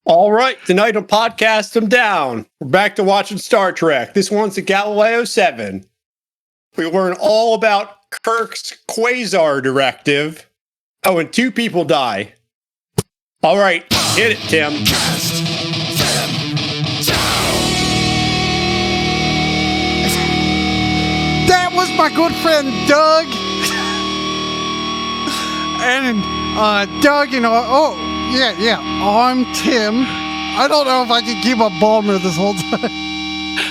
All right, tonight on Podcast I'm Down. We're back to watching Star Trek. This one's the Galileo 7. We learn all about Kirk's quasar directive. Oh, and 2 people die. All right, hit it, Tim. That was my good friend Doug. And Doug, yeah, I'm Tim. I don't know if I can keep a balmer this whole time.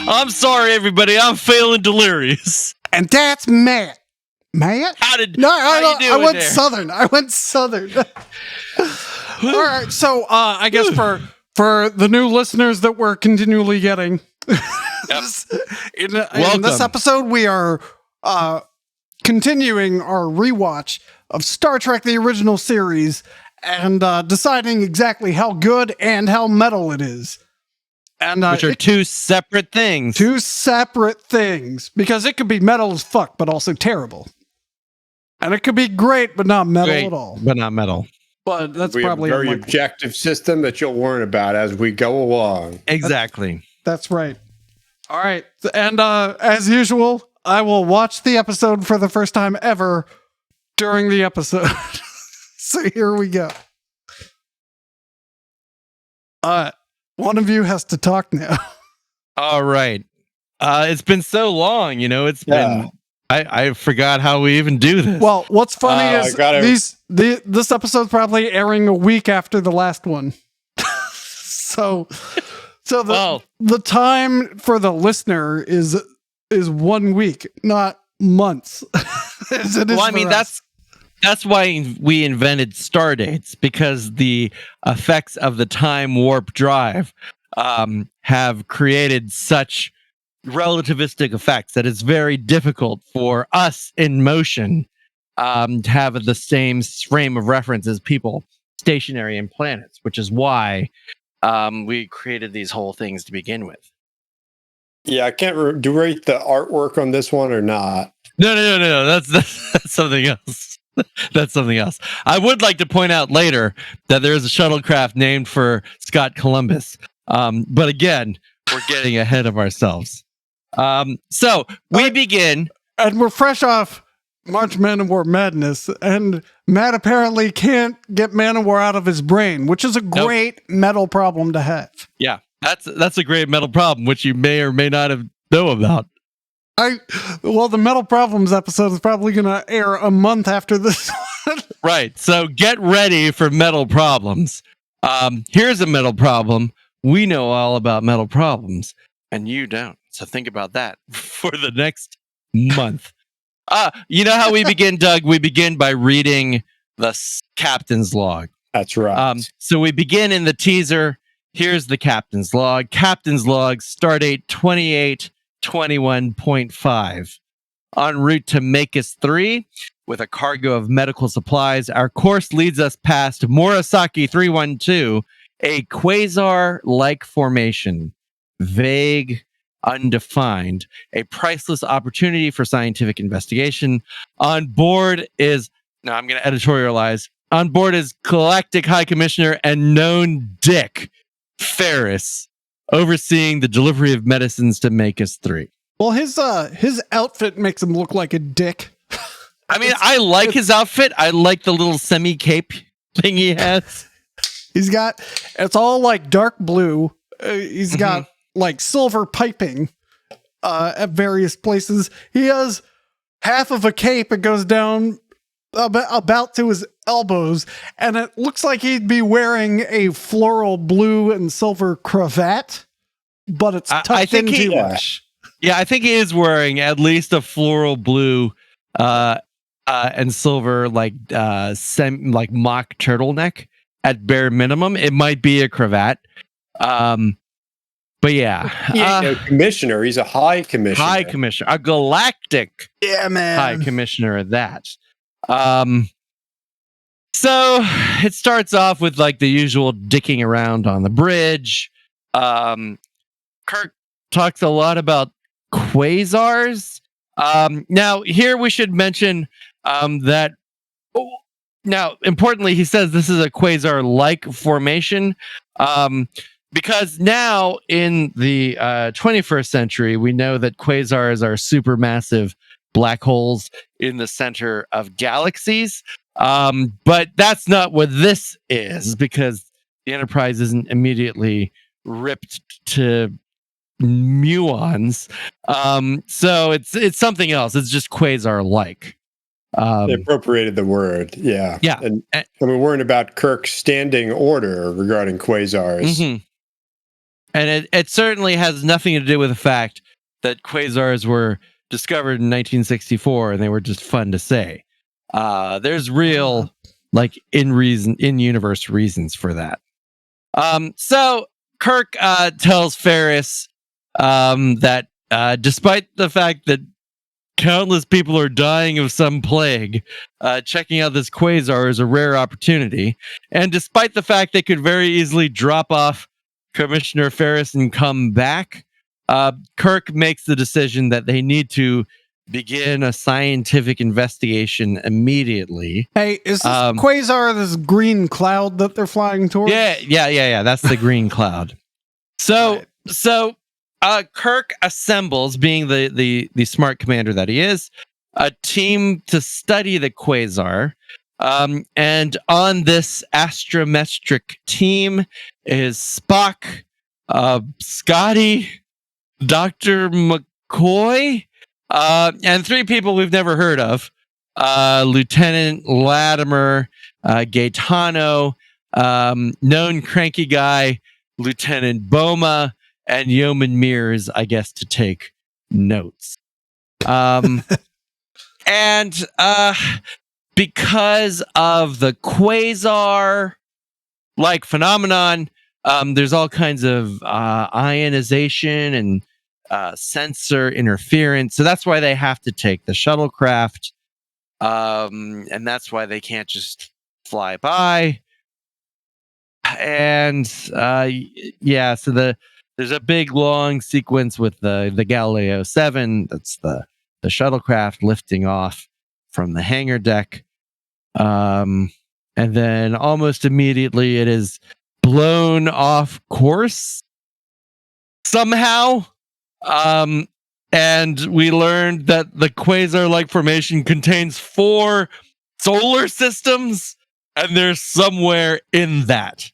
I'm sorry, everybody. I'm feeling delirious. And that's Matt. Matt? How you doing I went there? Southern. All right, so I guess for the new listeners that we're continually getting, in this episode we are continuing our rewatch of Star Trek: The Original Series and deciding exactly how good and how metal it is. And which are 2 separate things. 2 separate things, because it could be metal as fuck, but also terrible. And it could be great, but not metal at all. But not metal. But that's we probably have a very objective system that you'll learn about as we go along. Exactly. That's right. All right. And as usual, I will watch the episode for the first time ever during the episode. So here we go. One of you has to talk now. All right. It's been so long, it's been... I forgot how we even do this. Well, what's funny is this episode's probably airing a week after the last one. So the time for the listener is 1 week, not months. That's why we invented star dates, because the effects of the time warp drive have created such relativistic effects that it's very difficult for us in motion to have the same frame of reference as people stationary in planets, which is why we created these whole things to begin with. Yeah, I can't do rate the artwork on this one or not. No. That's something else. That's something else. I would like to point out later that there is a shuttlecraft named for Scott Columbus. But again, we're getting ahead of ourselves. So we begin, and we're fresh off March Manowar Madness, and Matt apparently can't get Manowar out of his brain, which is a great metal problem to have. Yeah, that's a great metal problem, which you may or may not know about. The Metal Problems episode is probably going to air a month after this one. Right, so get ready for metal problems. Here's a metal problem. We know all about metal problems, and you don't. So think about that for the next month. You know how we begin, Doug? We begin by reading the captain's log. That's right. So we begin in the teaser. Here's the captain's log. Captain's log, stardate 2821.5. En route to Makis 3 with a cargo of medical supplies. Our course leads us past Murasaki 312, a quasar-like formation. Vague, undefined, a priceless opportunity for scientific investigation. On board is, now I'm going to editorialize, on board is Galactic High Commissioner and known dick, Ferris, overseeing the delivery of medicines to Makis 3. Well, his outfit makes him look like a dick. I mean, I like his outfit. I like the little semi-cape thing he has. It's all like dark blue. He's got like silver piping at various places. He has half of a cape that goes down about to his elbows, and it looks like he'd be wearing a floral blue and silver cravat, but it's tucked in too much. Yeah, I think he is wearing at least a floral blue and silver like mock turtleneck at bare minimum. It might be a cravat. But yeah. He ain't no commissioner. He's a high commissioner. High commissioner. A galactic high commissioner at that. So it starts off with like the usual dicking around on the bridge. Kirk talks a lot about quasars. Now here we should mention that Now, importantly, he says this is a quasar-like formation, because now in the 21st century, we know that quasars are supermassive black holes in the center of galaxies. But that's not what this is, because the Enterprise isn't immediately ripped to muons. So it's something else. It's just quasar-like. They appropriated the word. Yeah. Yeah. And we're worrying about Kirk's standing order regarding quasars. Mhm. And it certainly has nothing to do with the fact that quasars were discovered in 1964 and they were just fun to say. There's real, like, in-universe reasons for that. So Kirk tells Ferris that despite the fact that countless people are dying of some plague, checking out this quasar is a rare opportunity. And despite the fact they could very easily drop off Commissioner Ferris and come back, Kirk makes the decision that they need to begin a scientific investigation immediately. Hey, is this quasar this green cloud that they're flying towards? Yeah. That's the green cloud. So Kirk assembles, being the smart commander that he is, a team to study the quasar. And on this astrometric team is Spock, Scotty, Dr. McCoy, and three people we've never heard of. Lieutenant Latimer, Gaetano, known cranky guy, Lieutenant Boma, and Yeoman Mears, I guess, to take notes. And because of the quasar-like phenomenon, there's all kinds of ionization and sensor interference. So that's why they have to take the shuttlecraft. And that's why they can't just fly by. And so there's a big long sequence with the Galileo 7. That's the shuttlecraft lifting off from the hangar deck. And then almost immediately it is blown off course somehow. And we learned that the quasar-like formation contains 4 solar systems, and they're somewhere in that.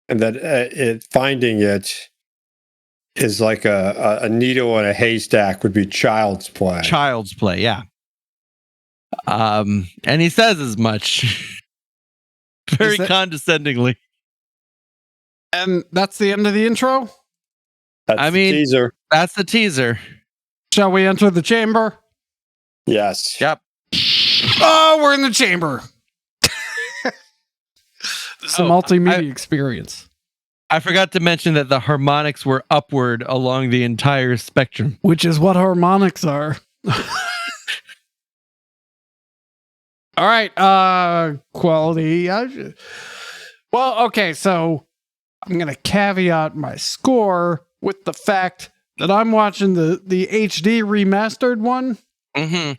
And that finding it is like a needle in a haystack would be child's play. Child's play, yeah. And he says as much very condescendingly. And that's the end of the intro? That's the teaser. That's the teaser. Shall we enter the chamber? Yes. Yep. Oh, we're in the chamber. This is a multimedia experience. I forgot to mention that the harmonics were upward along the entire spectrum. Which is what harmonics are. All right. Quality. Well, okay. So I'm going to caveat my score with the fact that I'm watching the HD remastered one. Mm-hmm.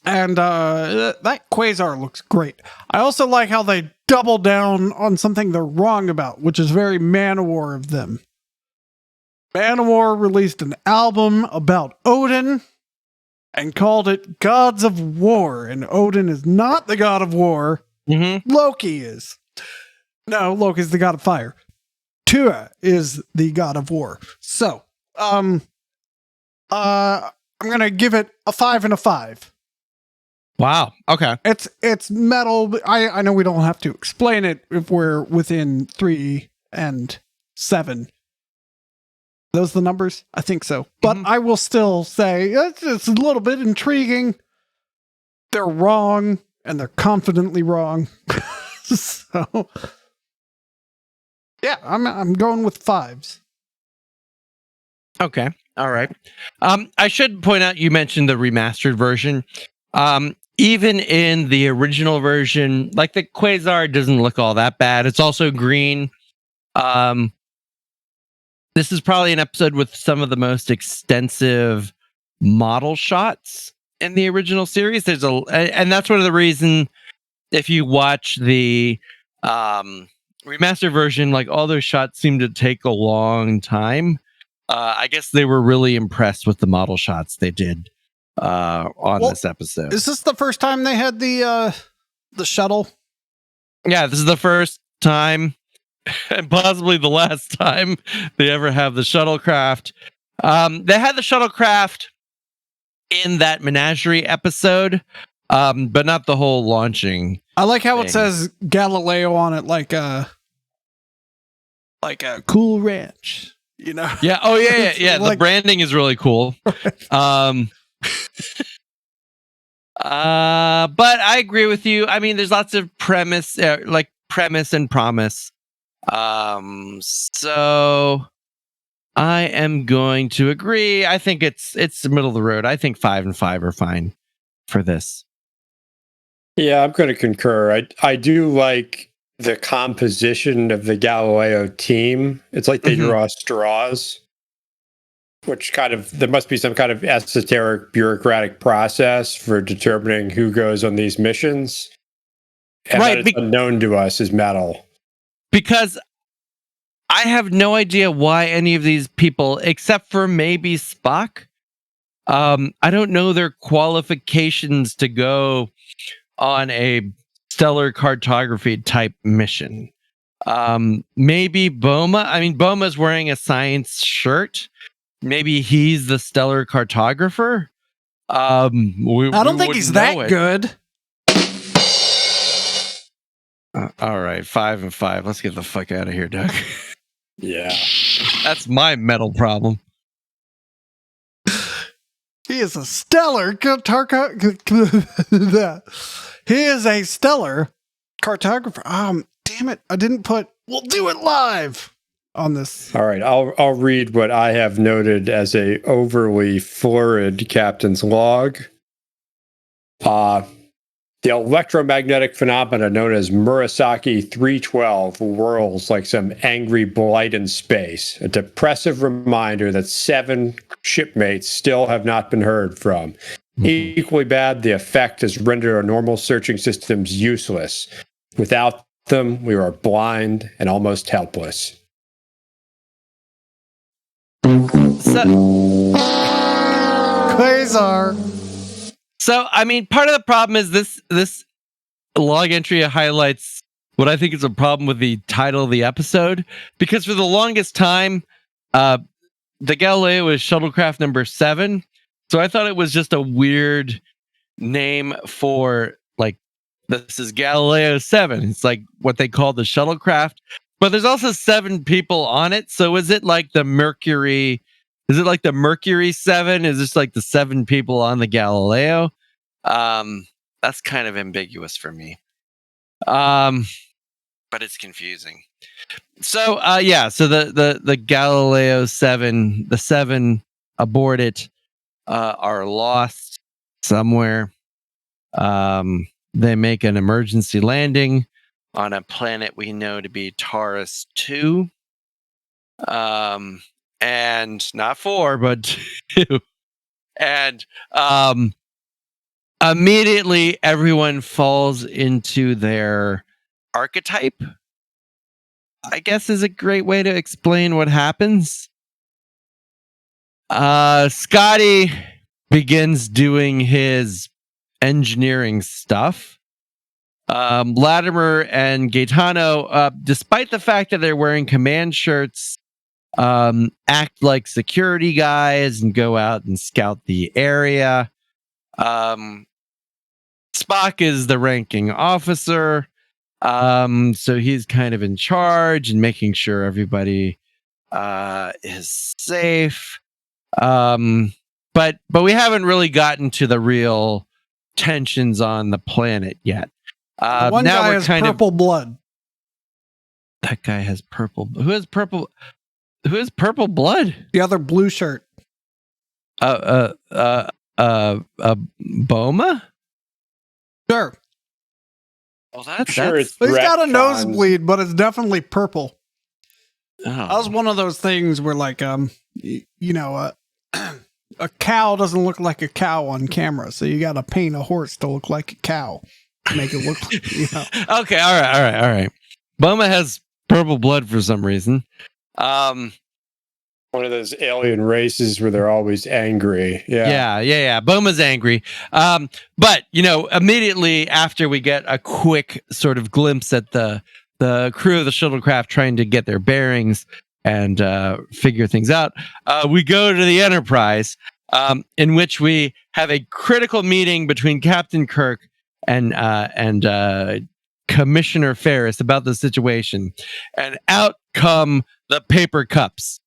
And that quasar looks great. I also like how they double down on something they're wrong about, which is very Man-O-War of them. Man-O-War released an album about Odin and called it Gods of War. And Odin is not the god of war. Mm-hmm. Loki is. No, Loki's the god of fire. Tua is the god of war. So, I'm going to give it a 5 and a 5. Wow. Okay. It's metal. I know we don't have to explain it if we're within 3 and 7. Those the numbers? I think so. But I will still say it's a little bit intriguing. They're wrong, and they're confidently wrong. So, yeah, I'm going with 5s. Okay. All right. I should point out, you mentioned the remastered version. Even in the original version, like, the quasar doesn't look all that bad. It's also green. This is probably an episode with some of the most extensive model shots in the original series. And that's one of the reason if you watch the remastered version, like all those shots seem to take a long time. I guess they were really impressed with the model shots they did on this episode. Is this the first time they had the shuttle? Yeah, this is the first time and possibly the last time they ever have the shuttlecraft. They had the shuttlecraft in that menagerie episode, but not the whole launching. I like how it says Galileo on it, like a cool ranch, you know? Yeah. Oh, yeah. Like, the branding is really cool. But I agree with you. I mean, there's lots of premise and promise. So I am going to agree. I think it's the middle of the road. I think 5 and 5 are fine for this. Yeah, I'm going to concur. I do like the composition of the Galileo team. It's like they draw straws, which there must be some kind of esoteric bureaucratic process for determining who goes on these missions. And right. that it's unknown to us is metal. Because I have no idea why any of these people, except for maybe Spock, I don't know their qualifications to go on a stellar cartography type mission. Maybe Boma. I mean, Boma's wearing a science shirt. Maybe he's the stellar cartographer. I don't think he's that good. All right, 5 and 5. Let's get the fuck out of here, Doug. Yeah. That's my metal problem. He is a stellar He is a stellar cartographer. Damn it. I didn't put we'll do it live on this. All right. I'll read what I have noted as a overly florid captain's log. The electromagnetic phenomena known as Murasaki 312 whirls like some angry blight in space, a depressive reminder that 7 shipmates still have not been heard from. Equally bad, the effect has rendered our normal searching systems useless. Without them, we are blind and almost helpless. Quasar. So, I mean, part of the problem is this log entry highlights what I think is a problem with the title of the episode, because for the longest time, the Galileo is shuttlecraft number 7. So I thought it was just a weird name for, like, this is Galileo 7. It's like what they call the shuttlecraft. But there's also 7 people on it. So is it like the Mercury? Is it like the Mercury 7? Is this like the 7 people on the Galileo? That's kind of ambiguous for me. But it's confusing. So so the Galileo 7, the 7 aboard it are lost somewhere. They make an emergency landing on a planet we know to be Taurus 2. And not 4, but 2. And immediately everyone falls into their archetype, I guess is a great way to explain what happens. Scotty begins doing his engineering stuff. Latimer and Gaetano, despite the fact that they're wearing command shirts, act like security guys and go out and scout the area. Spock is the ranking officer, so he's kind of in charge and making sure everybody is safe. But we haven't really gotten to the real tensions on the planet yet. One now guy we're has kind purple blood. That guy has purple. Who has purple? Who has purple blood? The other blue shirt. Boma? Sure. Well, that's Sure, that's. it's He's got a retcons. nosebleed, but it's definitely purple. Oh. That was one of those things where, like, a cow doesn't look like a cow on camera, so you got to paint a horse to look like a cow. Make it look like, Okay, all right. Boma has purple blood for some reason. One of those alien races where they're always angry. Yeah. Boma's angry. But immediately after we get a quick sort of glimpse at the crew of the shuttlecraft trying to get their bearings and figure things out, we go to the Enterprise, in which we have a critical meeting between Captain Kirk and Commissioner Ferris about the situation, and out come the paper cups.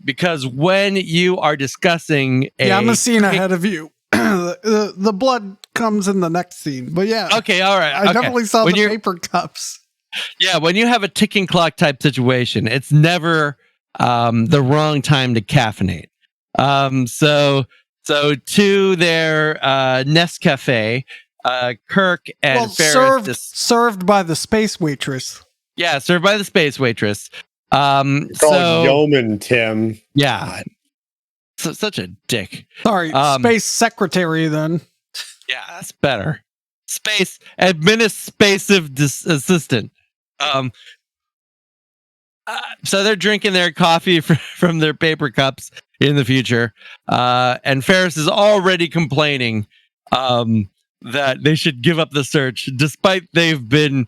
Because when you are discussing I'm a scene ahead of you. The blood comes in the next scene, but yeah. Okay, all right. I definitely saw the paper cups. Yeah, when you have a ticking clock type situation, it's never the wrong time to caffeinate. So to their Nescafe, Kirk and Ferris served by the space waitress. Yeah, served by the space waitress. Yeoman Tim. Yeah. So, such a dick. Sorry, space secretary then. Yeah, that's better. Space administrative assistant. So they're drinking their coffee from their paper cups in the future. And Ferris is already complaining that they should give up the search, despite they've been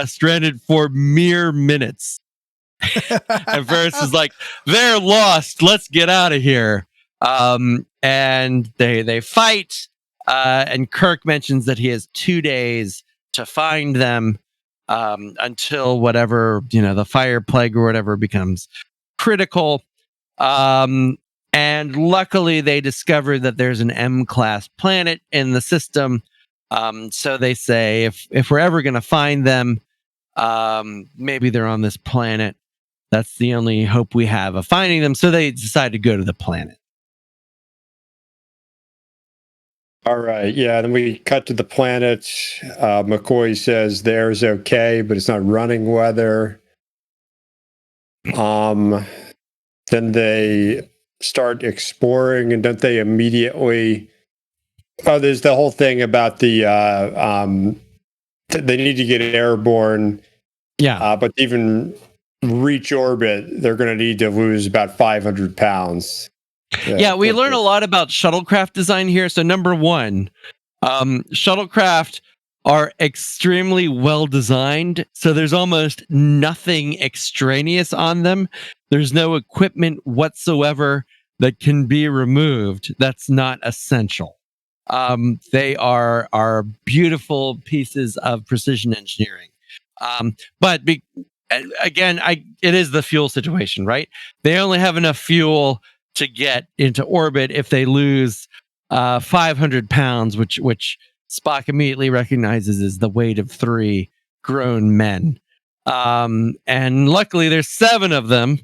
stranded for mere minutes. And Ferris is like, they're lost. Let's get out of here. And they fight. And Kirk mentions that he has 2 days to find them until whatever, the fire plague or whatever becomes critical. And luckily they discovered that there's an M-class planet in the system. So they say if we're ever going to find them, maybe they're on this planet. That's the only hope we have of finding them. So they decide to go to the planet. All right. Yeah. Then we cut to the planet. McCoy says there's okay, but it's not running weather. Then they start exploring, and don't they immediately? Oh, there's the whole thing about the they need to get airborne. Yeah. But even reach orbit, they're going to need to lose about 500 pounds. Yeah, we learn a lot about shuttlecraft design here. So number one, shuttlecraft are extremely well designed. So there's almost nothing extraneous on them. There's no equipment whatsoever that can be removed that's not essential. They are beautiful pieces of precision engineering. But again, it is the fuel situation, right? They only have enough fuel to get into orbit if they lose 500 pounds, which Spock immediately recognizes as the weight of 3 grown men. And luckily there's 7 of them.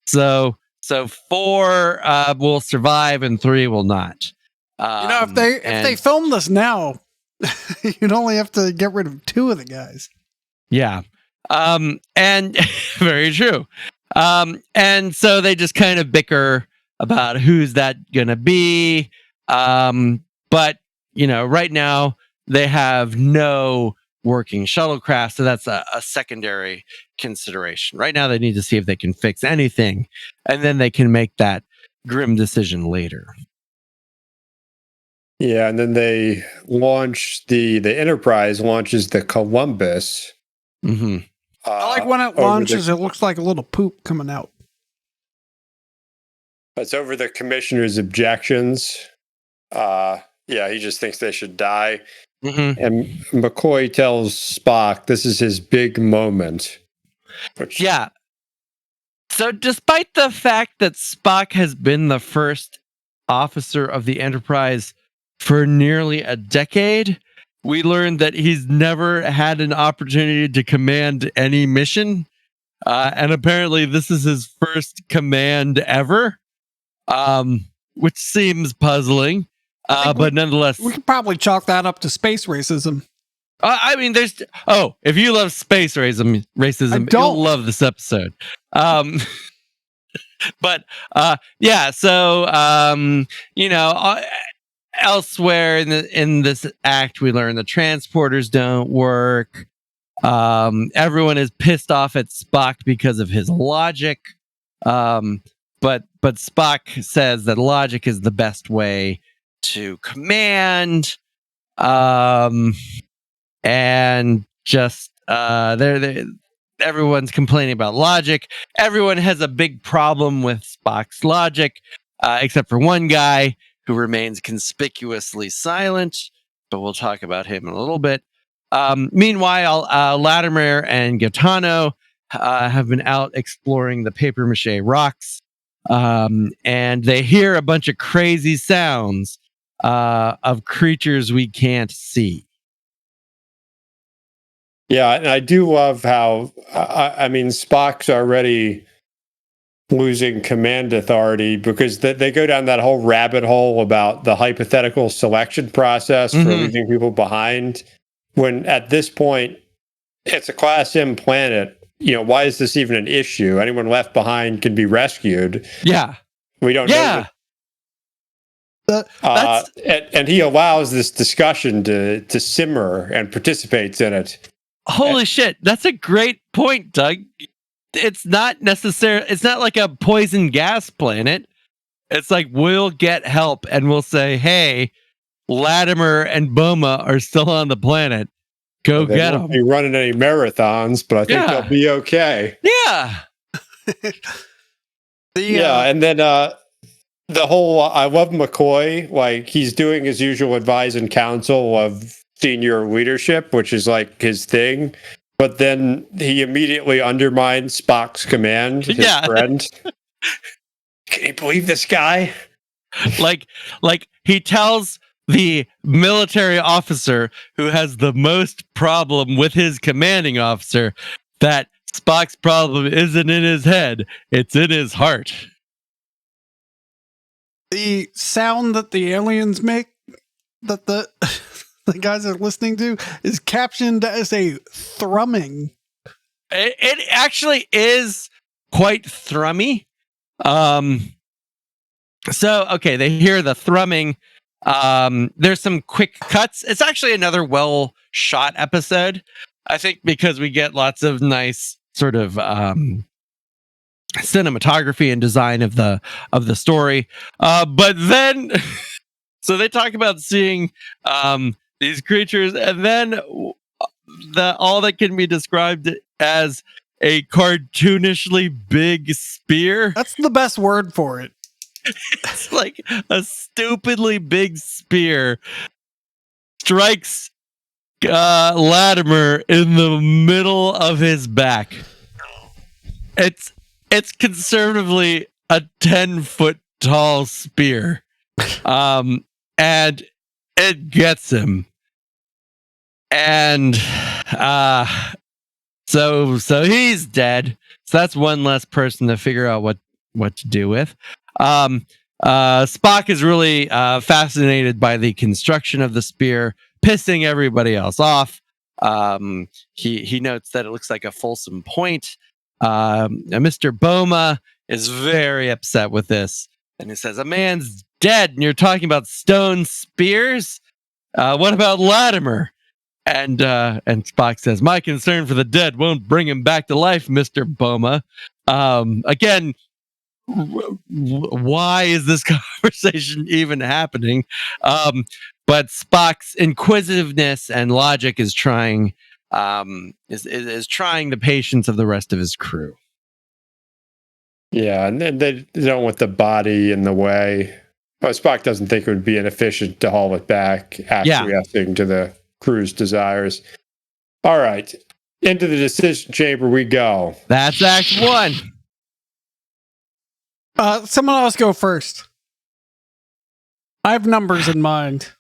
So 4 will survive and 3 will not. If they film this now, you'd only have to get rid of 2 of the guys. Yeah. And very true. And so they just kind of bicker about who's that gonna be. But right now they have no working shuttlecraft, so that's a secondary consideration. Right now they need to see if they can fix anything, and then they can make that grim decision later. Yeah, and then they launch the Enterprise launches the Columbus. Mm-hmm. I like when it launches, it looks like a little poop coming out. It's over the commissioner's objections. He just thinks they should die. Mm-hmm. And McCoy tells Spock this is his big moment. Yeah. So despite the fact that Spock has been the first officer of the Enterprise for nearly a decade, we learned that he's never had an opportunity to command any mission. And apparently this is his first command ever, which seems puzzling. But nonetheless, we could probably chalk that up to space racism. I mean, if you love space racism, you'll love this episode. But yeah, so elsewhere in this act, we learn the transporters don't work. Everyone is pissed off at Spock because of his logic. But Spock says that logic is the best way to command. And just everyone's complaining about logic. Everyone has a big problem with Spock's logic, except for one guy who remains conspicuously silent, but we'll talk about him in a little bit. Meanwhile, Latimer and Gaetano have been out exploring the papier-mâché rocks, and they hear a bunch of crazy sounds of creatures we can't see. Yeah, and I do love how, I mean, Spock's already losing command authority because they go down that whole rabbit hole about the hypothetical selection process for leaving people behind. When at this point, it's a Class M planet. Why is this even an issue? Anyone left behind can be rescued. Yeah. We don't know. And he allows this discussion to simmer and participates in it. Holy shit, that's a great point, Doug. It's not like a poison gas planet. It's like we'll get help and we'll say, hey, Latimer and Boma are still on the planet. Go get them. They won't be running any marathons, but I think they'll be okay. Yeah. And then the whole, I love McCoy, like he's doing his usual advise and counsel of senior leadership, which is like his thing, but then he immediately undermines Spock's command, his friend. Can you believe this guy? Like he tells the military officer who has the most problem with his commanding officer that Spock's problem isn't in his head, it's in his heart. The sound that the aliens make, that the guys are listening to, is captioned as a thrumming. It actually is quite thrummy. So, okay, they hear the thrumming. There's some quick cuts. It's actually another well shot episode, I think, because we get lots of nice sort of cinematography and design of the story. But then, so they talk about seeing these creatures, and then all that can be described as a cartoonishly big spear. That's the best word for it. It's like a stupidly big spear strikes Latimer in the middle of his back. It's conservatively a 10-foot tall spear, and it gets him, and so he's dead. So that's one less person to figure out what to do with. Spock is really fascinated by the construction of the spear, pissing everybody else off. He notes that it looks like a fulsome point. Mr. Boma is very upset with this, and he says, "A man's dead, and you're talking about stone spears? What about Latimer?" And Spock says, "My concern for the dead won't bring him back to life, Mr. Boma." Again, why is this conversation even happening? But Spock's inquisitiveness and logic is trying trying the patience of the rest of his crew. Yeah, and then they don't want the body in the way. Well, Spock doesn't think it would be inefficient to haul it back, acquiescing to the crew's desires. All right, into the decision chamber we go. That's Act 1. Someone else go first. I have numbers in mind,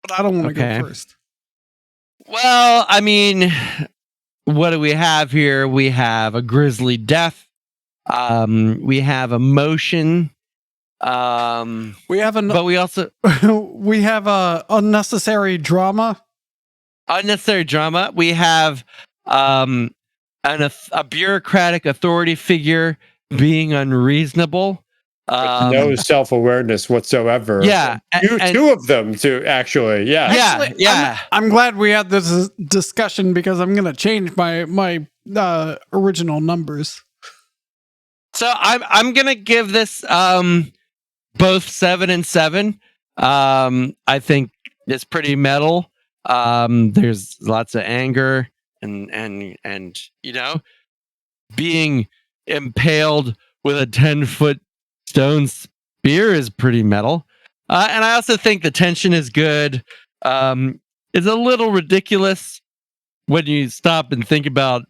but I don't want to go first. Well, I mean, what do we have here? We have a grisly death. We have emotion. We have but we also we have unnecessary drama. Unnecessary drama. We have a bureaucratic authority figure being unreasonable. No self-awareness whatsoever. Yeah, Two of them, too, actually. Yeah. Actually, yeah. I'm glad we had this discussion because I'm going to change my original numbers. So I'm gonna give this both 7 and 7. I think it's pretty metal. There's lots of anger and being impaled with a 10-foot stone spear is pretty metal. And I also think the tension is good. It's a little ridiculous when you stop and think about,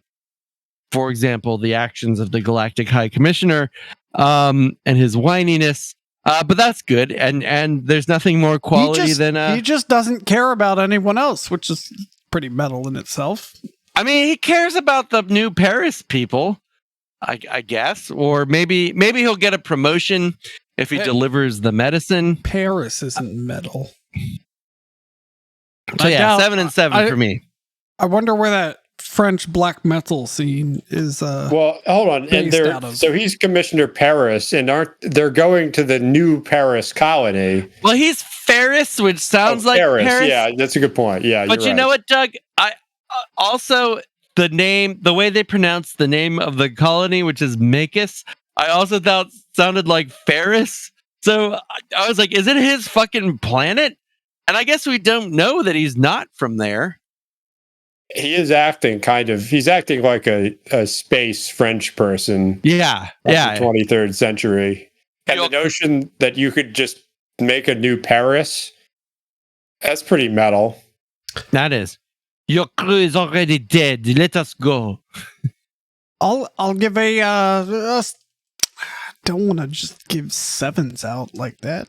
for example, the actions of the Galactic High Commissioner and his whininess. But that's good, and there's nothing more quality than he just doesn't care about anyone else, which is pretty metal in itself. I mean, he cares about the new Paris people, I guess, or maybe he'll get a promotion if he delivers the medicine. Paris isn't metal. So yeah, 7 and 7 for me. I wonder where that French black metal scene is. Well, hold on, and so he's Commissioner Paris, and they're going to the new Paris colony? Well, he's Ferris, which sounds like Paris. Yeah, that's a good point. Yeah, but you know what, Doug? I also the way they pronounce the name of the colony, which is Makis, I also thought sounded like Ferris. So I was like, is it his fucking planet? And I guess we don't know that he's not from there. He is acting he's acting like a space French person. Yeah. The 23rd century. And the notion that you could just make a new Paris, that's pretty metal. That is. Your crew is already dead. Let us go. I'll give I don't want to just give 7s out like that.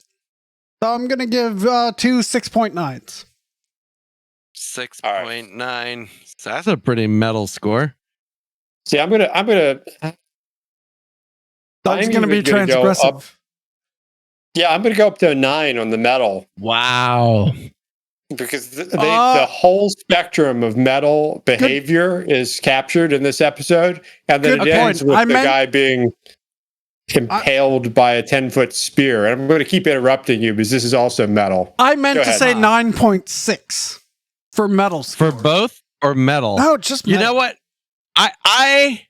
So I'm going to give 2 6.9s. 6.9. So that's a pretty metal score. See, I'm gonna Doug's gonna be transgressive. I'm gonna go up to a 9 on the metal. Wow. Because the whole spectrum of metal behavior is captured in this episode, and then it ends with the guy being impaled by a 10-foot spear. And I'm going to keep interrupting you because this is also metal. I meant to say 9.6 for metal score. For both or metal? No, just metal. You know what? I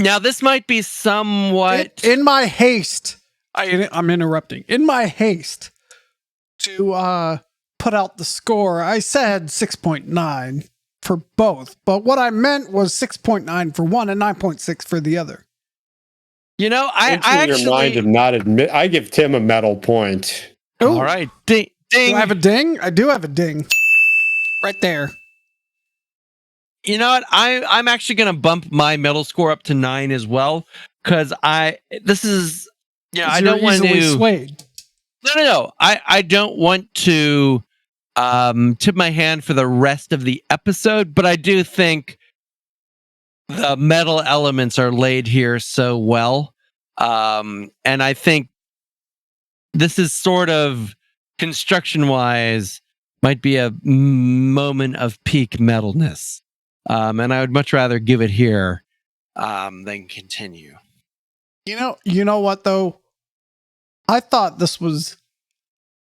now this might be somewhat in my haste. I'm interrupting. In my haste to put out the score, I said 6.9 for both, but what I meant was 6.9 for one and 9.6 for the other. You know, I actually your mind and not admit. I give Tim a metal point. Ooh. All right, ding. Do I have a ding? I do have a ding. Right there. You know what? I'm actually going to bump my metal score up to 9 as well, because this is, I don't want to swayed. No. I don't want to tip my hand for the rest of the episode, but I do think the metal elements are laid here so well. And I think this is sort of construction-wise might be a moment of peak metalness. And I would much rather give it here than continue. You know what though? I thought this was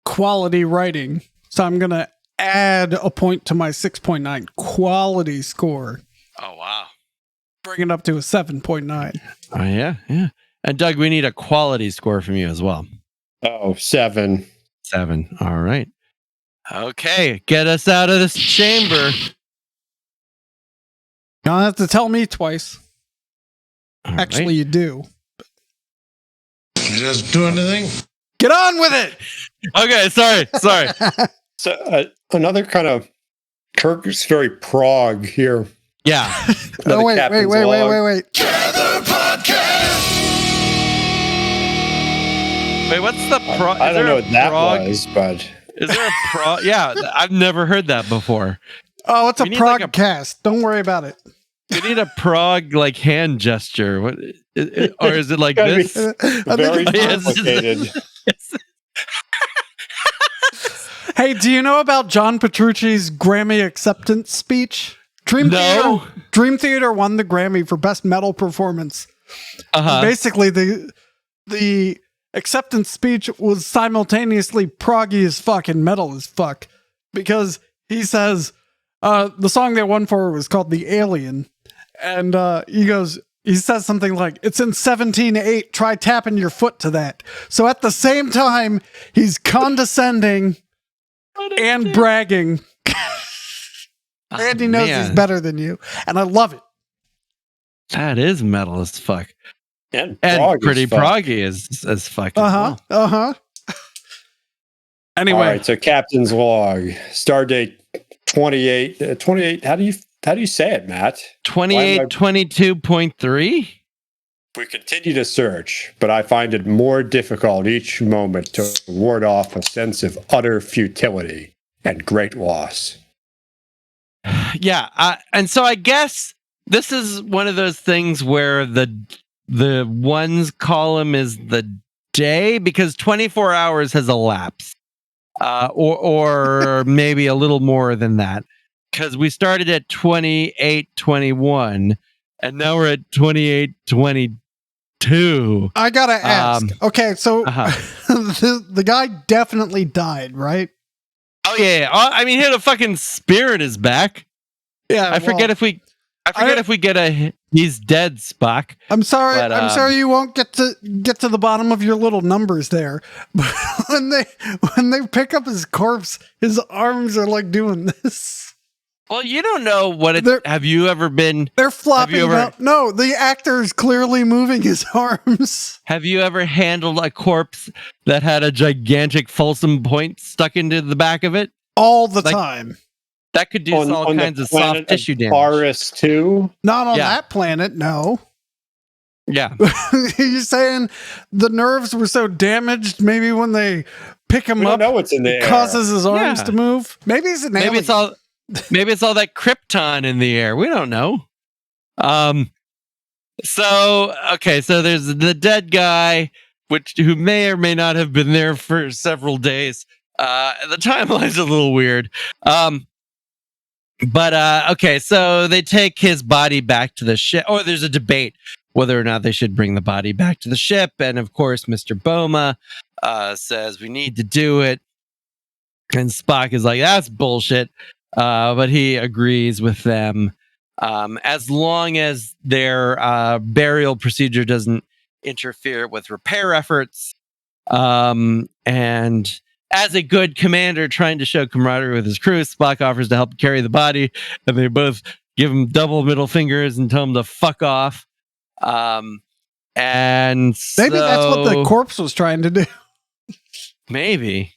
quality writing, so I'm gonna add a point to my 6.9 quality score. Oh wow! Bring it up to a 7.9. Oh yeah. And Doug, we need a quality score from you as well. Oh, 7. 7. All right. Okay, get us out of this chamber. You don't have to tell me twice. All Actually, right. you do. You just do anything? Get on with it! Okay, sorry. So another kind of Kirk's very prog here. Yeah. No, wait. Gather podcast. Wait, what's the prog? I don't know what that was, but is there a prog? Yeah, I've never heard that before. Oh, it's We a need prog like cast. Don't worry about it. We need a prog like hand gesture. What? Or is it like Gotta be this? very Yes. complicated. Hey, do you know about John Petrucci's Grammy acceptance speech? Dream No. Theater, Dream Theater won the Grammy for Best Metal Performance. Uh-huh. Basically, the acceptance speech was simultaneously proggy as fuck and metal as fuck, because he says the song they won for was called "The Alien," and he says something like, "It's in 17/8. Try tapping your foot to that." So at the same time, he's condescending and bragging. And he knows he's better than you. And I love it. That is metal as fuck. And Pretty proggy as fuck. Anyway. All right, so Captain's Log. Stardate 28. How do you say it, Matt? 2822.3? We continue to search, but I find it more difficult each moment to ward off a sense of utter futility and great loss. Yeah, and so I guess this is one of those things where the ones column is the day, because 24 hours has elapsed, or maybe a little more than that, because we started at 28:21 and now we're at 28:22. I gotta ask. Okay, so the guy definitely died, right? Oh yeah. I mean, he had a fucking spear in his back. Yeah. I forget if we get a he's dead Spock. I'm sorry. I'm sorry you won't get to the bottom of your little numbers there. But when they pick up his corpse, his arms are like doing this. Well, you don't know what it. Have you ever been? They're flopping up. No, the actor is clearly moving his arms. Have you ever handled a corpse that had a gigantic Folsom point stuck into the back of it? All the time. That could do all kinds of soft tissue damage. Paris too? Not on that planet, no. Yeah. You're saying the nerves were so damaged, maybe when they pick him up, know what's in the air. Causes his arms to move? Maybe he's an alien. Maybe it's all that krypton in the air. We don't know. So there's the dead guy, who may or may not have been there for several days. The timeline's a little weird. So they take his body back to the ship. Oh, there's a debate whether or not they should bring the body back to the ship. And of course, Mr. Boma says we need to do it. And Spock is like, that's bullshit. But he agrees with them, as long as their burial procedure doesn't interfere with repair efforts. And as a good commander trying to show camaraderie with his crew, Spock offers to help carry the body, and they both give him double middle fingers and tell him to fuck off. And maybe that's what the corpse was trying to do. Maybe.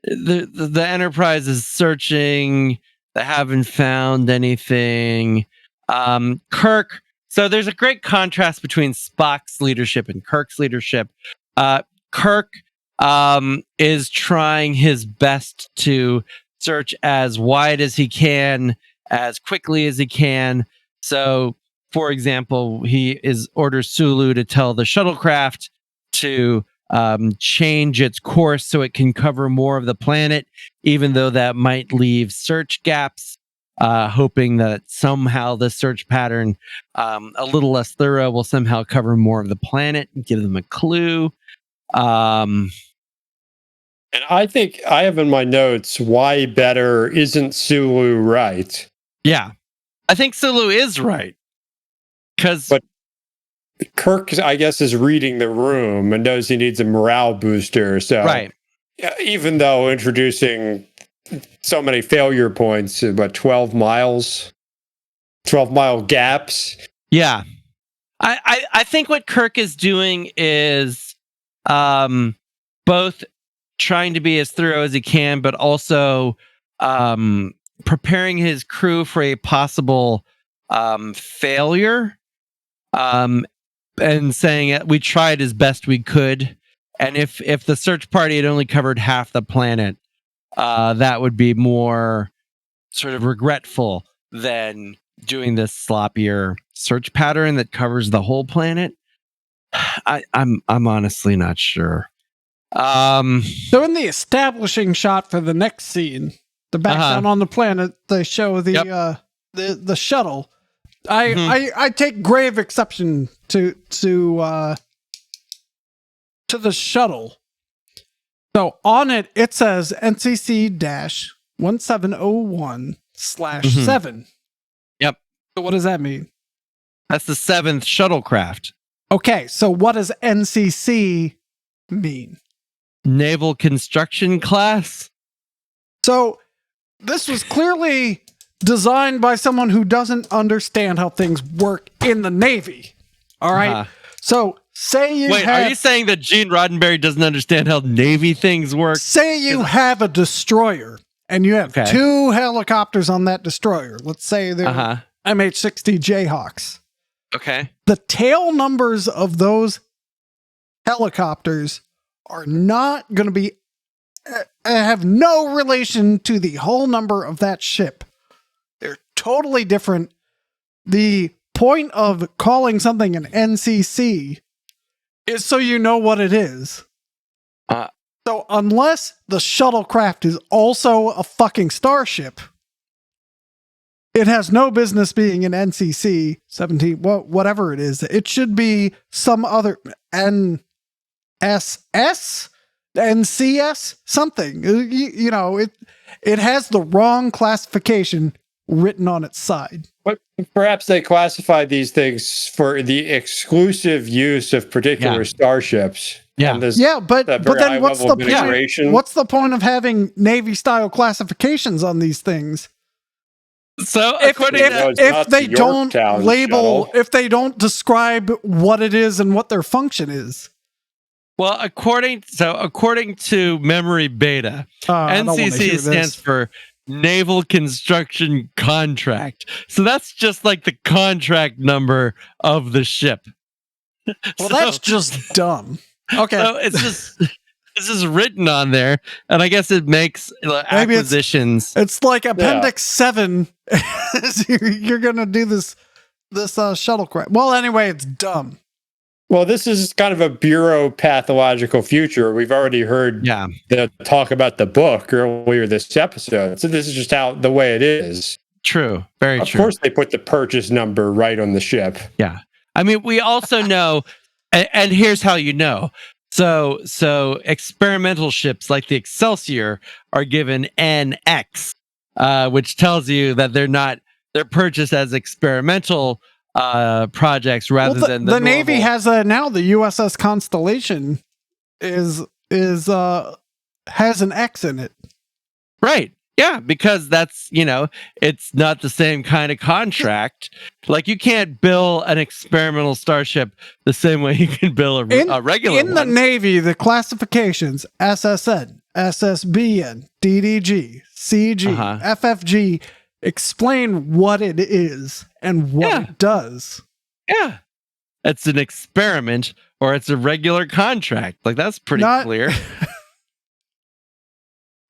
The Enterprise is searching. They haven't found anything. Kirk. So there's a great contrast between Spock's leadership and Kirk's leadership. Kirk is trying his best to search as wide as he can, as quickly as he can. So, for example, he orders Sulu to tell the shuttlecraft to change its course so it can cover more of the planet, even though that might leave search gaps, hoping that somehow the search pattern, a little less thorough, will somehow cover more of the planet and give them a clue. And I think I have in my notes, why better isn't Sulu right? Yeah, I think Sulu is right. But Kirk, I guess, is reading the room and knows he needs a morale booster. So, right. Even though introducing so many failure points, 12 miles, 12-mile gaps. Yeah. I think what Kirk is doing is both trying to be as thorough as he can, but also preparing his crew for a possible failure. And saying we tried as best we could, and if the search party had only covered half the planet, that would be more sort of regretful than doing this sloppier search pattern that covers the whole planet. I'm honestly not sure. So in the establishing shot for the next scene, They're back down on the planet. They show the shuttle. I take grave exception to the shuttle. So on it, it says NCC-1701/7. Yep. So what does that mean? That's the 7th shuttlecraft. Okay, so what does NCC mean? Naval Construction Class? So this was clearly designed by someone who doesn't understand how things work in the Navy. All right? So say you are you saying that Gene Roddenberry doesn't understand how Navy things work? Say you have a destroyer and you have 2 helicopters on that destroyer. Let's say they're MH-60 Jayhawks. Okay. The tail numbers of those helicopters are not going to be have no relation to the whole number of that ship. They're totally different. The point of calling something an NCC is so you know what it is. So unless the shuttlecraft is also a fucking starship, it has no business being an NCC 17, whatever it is. It should be some other NSS, NCS, something. You know, it has the wrong classification written on its side. But perhaps they classify these things for the exclusive use of particular starships. But then what's the point? What's the point of having Navy style classifications on these things? So if they don't label, if they don't describe what it is and what their function is. Well, according to Memory Beta, NCC stands for Naval Construction Contract. So that's just like the contract number of the ship. Well, that's just dumb. Okay. So it's just written on there, and I guess it makes acquisitions. It's like Appendix 7. You're gonna do this shuttlecraft. Well, anyway, it's dumb. Well, this is kind of a bureau pathological future. We've already heard the talk about the book earlier this episode. So this is just the way it is. True. Very true. Of course, they put the purchase number right on the ship. Yeah. I mean, we also know, and here's how you know. So experimental ships like the Excelsior are given NX, which tells you that they're purchased as experimental projects rather than the Navy has now the USS Constellation has an X in it. Right. Yeah, because that's, it's not the same kind of contract. Like you can't bill an experimental starship the same way you can bill a regular one. In the Navy, the classifications SSN, SSBN, DDG, CG, FFG explain what it is and what it does. Yeah. It's an experiment or it's a regular contract. Like that's pretty clear.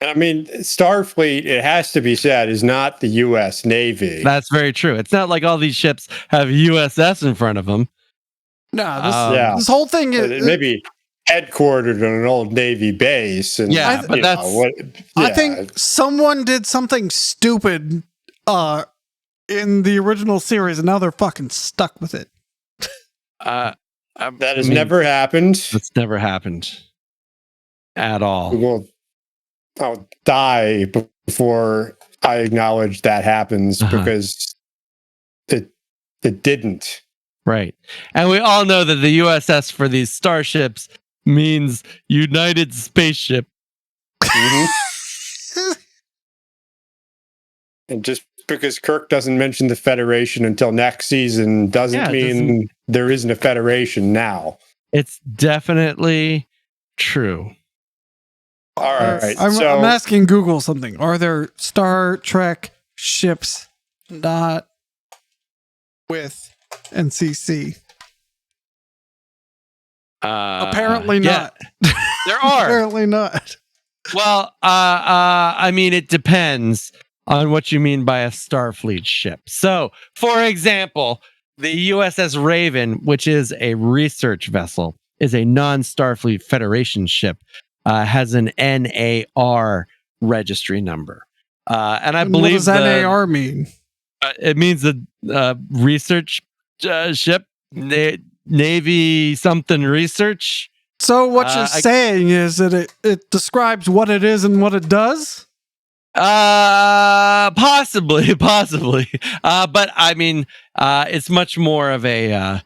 I mean, Starfleet, it has to be said, is not the U.S. Navy. That's very true. It's not like all these ships have USS in front of them. No, this whole thing is maybe headquartered on an old Navy base. And I think someone did something stupid in the original series, and now they're fucking stuck with it. That has never happened. It's never happened at all. I'll die before I acknowledge that happens because it didn't. Right. And we all know that the USS for these starships means United Spaceship. And just because Kirk doesn't mention the Federation until next season doesn't mean there isn't a Federation now. It's definitely true. All right. I'm asking Google something. Are there Star Trek ships not with NCC? Apparently not. There are. Apparently not. Well, I mean, it depends on what you mean by a Starfleet ship. So, for example, the USS Raven, which is a research vessel, is a non-Starfleet Federation ship. Has an NAR registry number. And I And believe what does NAR mean? It means a research ship, Navy something research. So what you're saying is that it describes what it is and what it does? Possibly. But I mean, it's much more of a.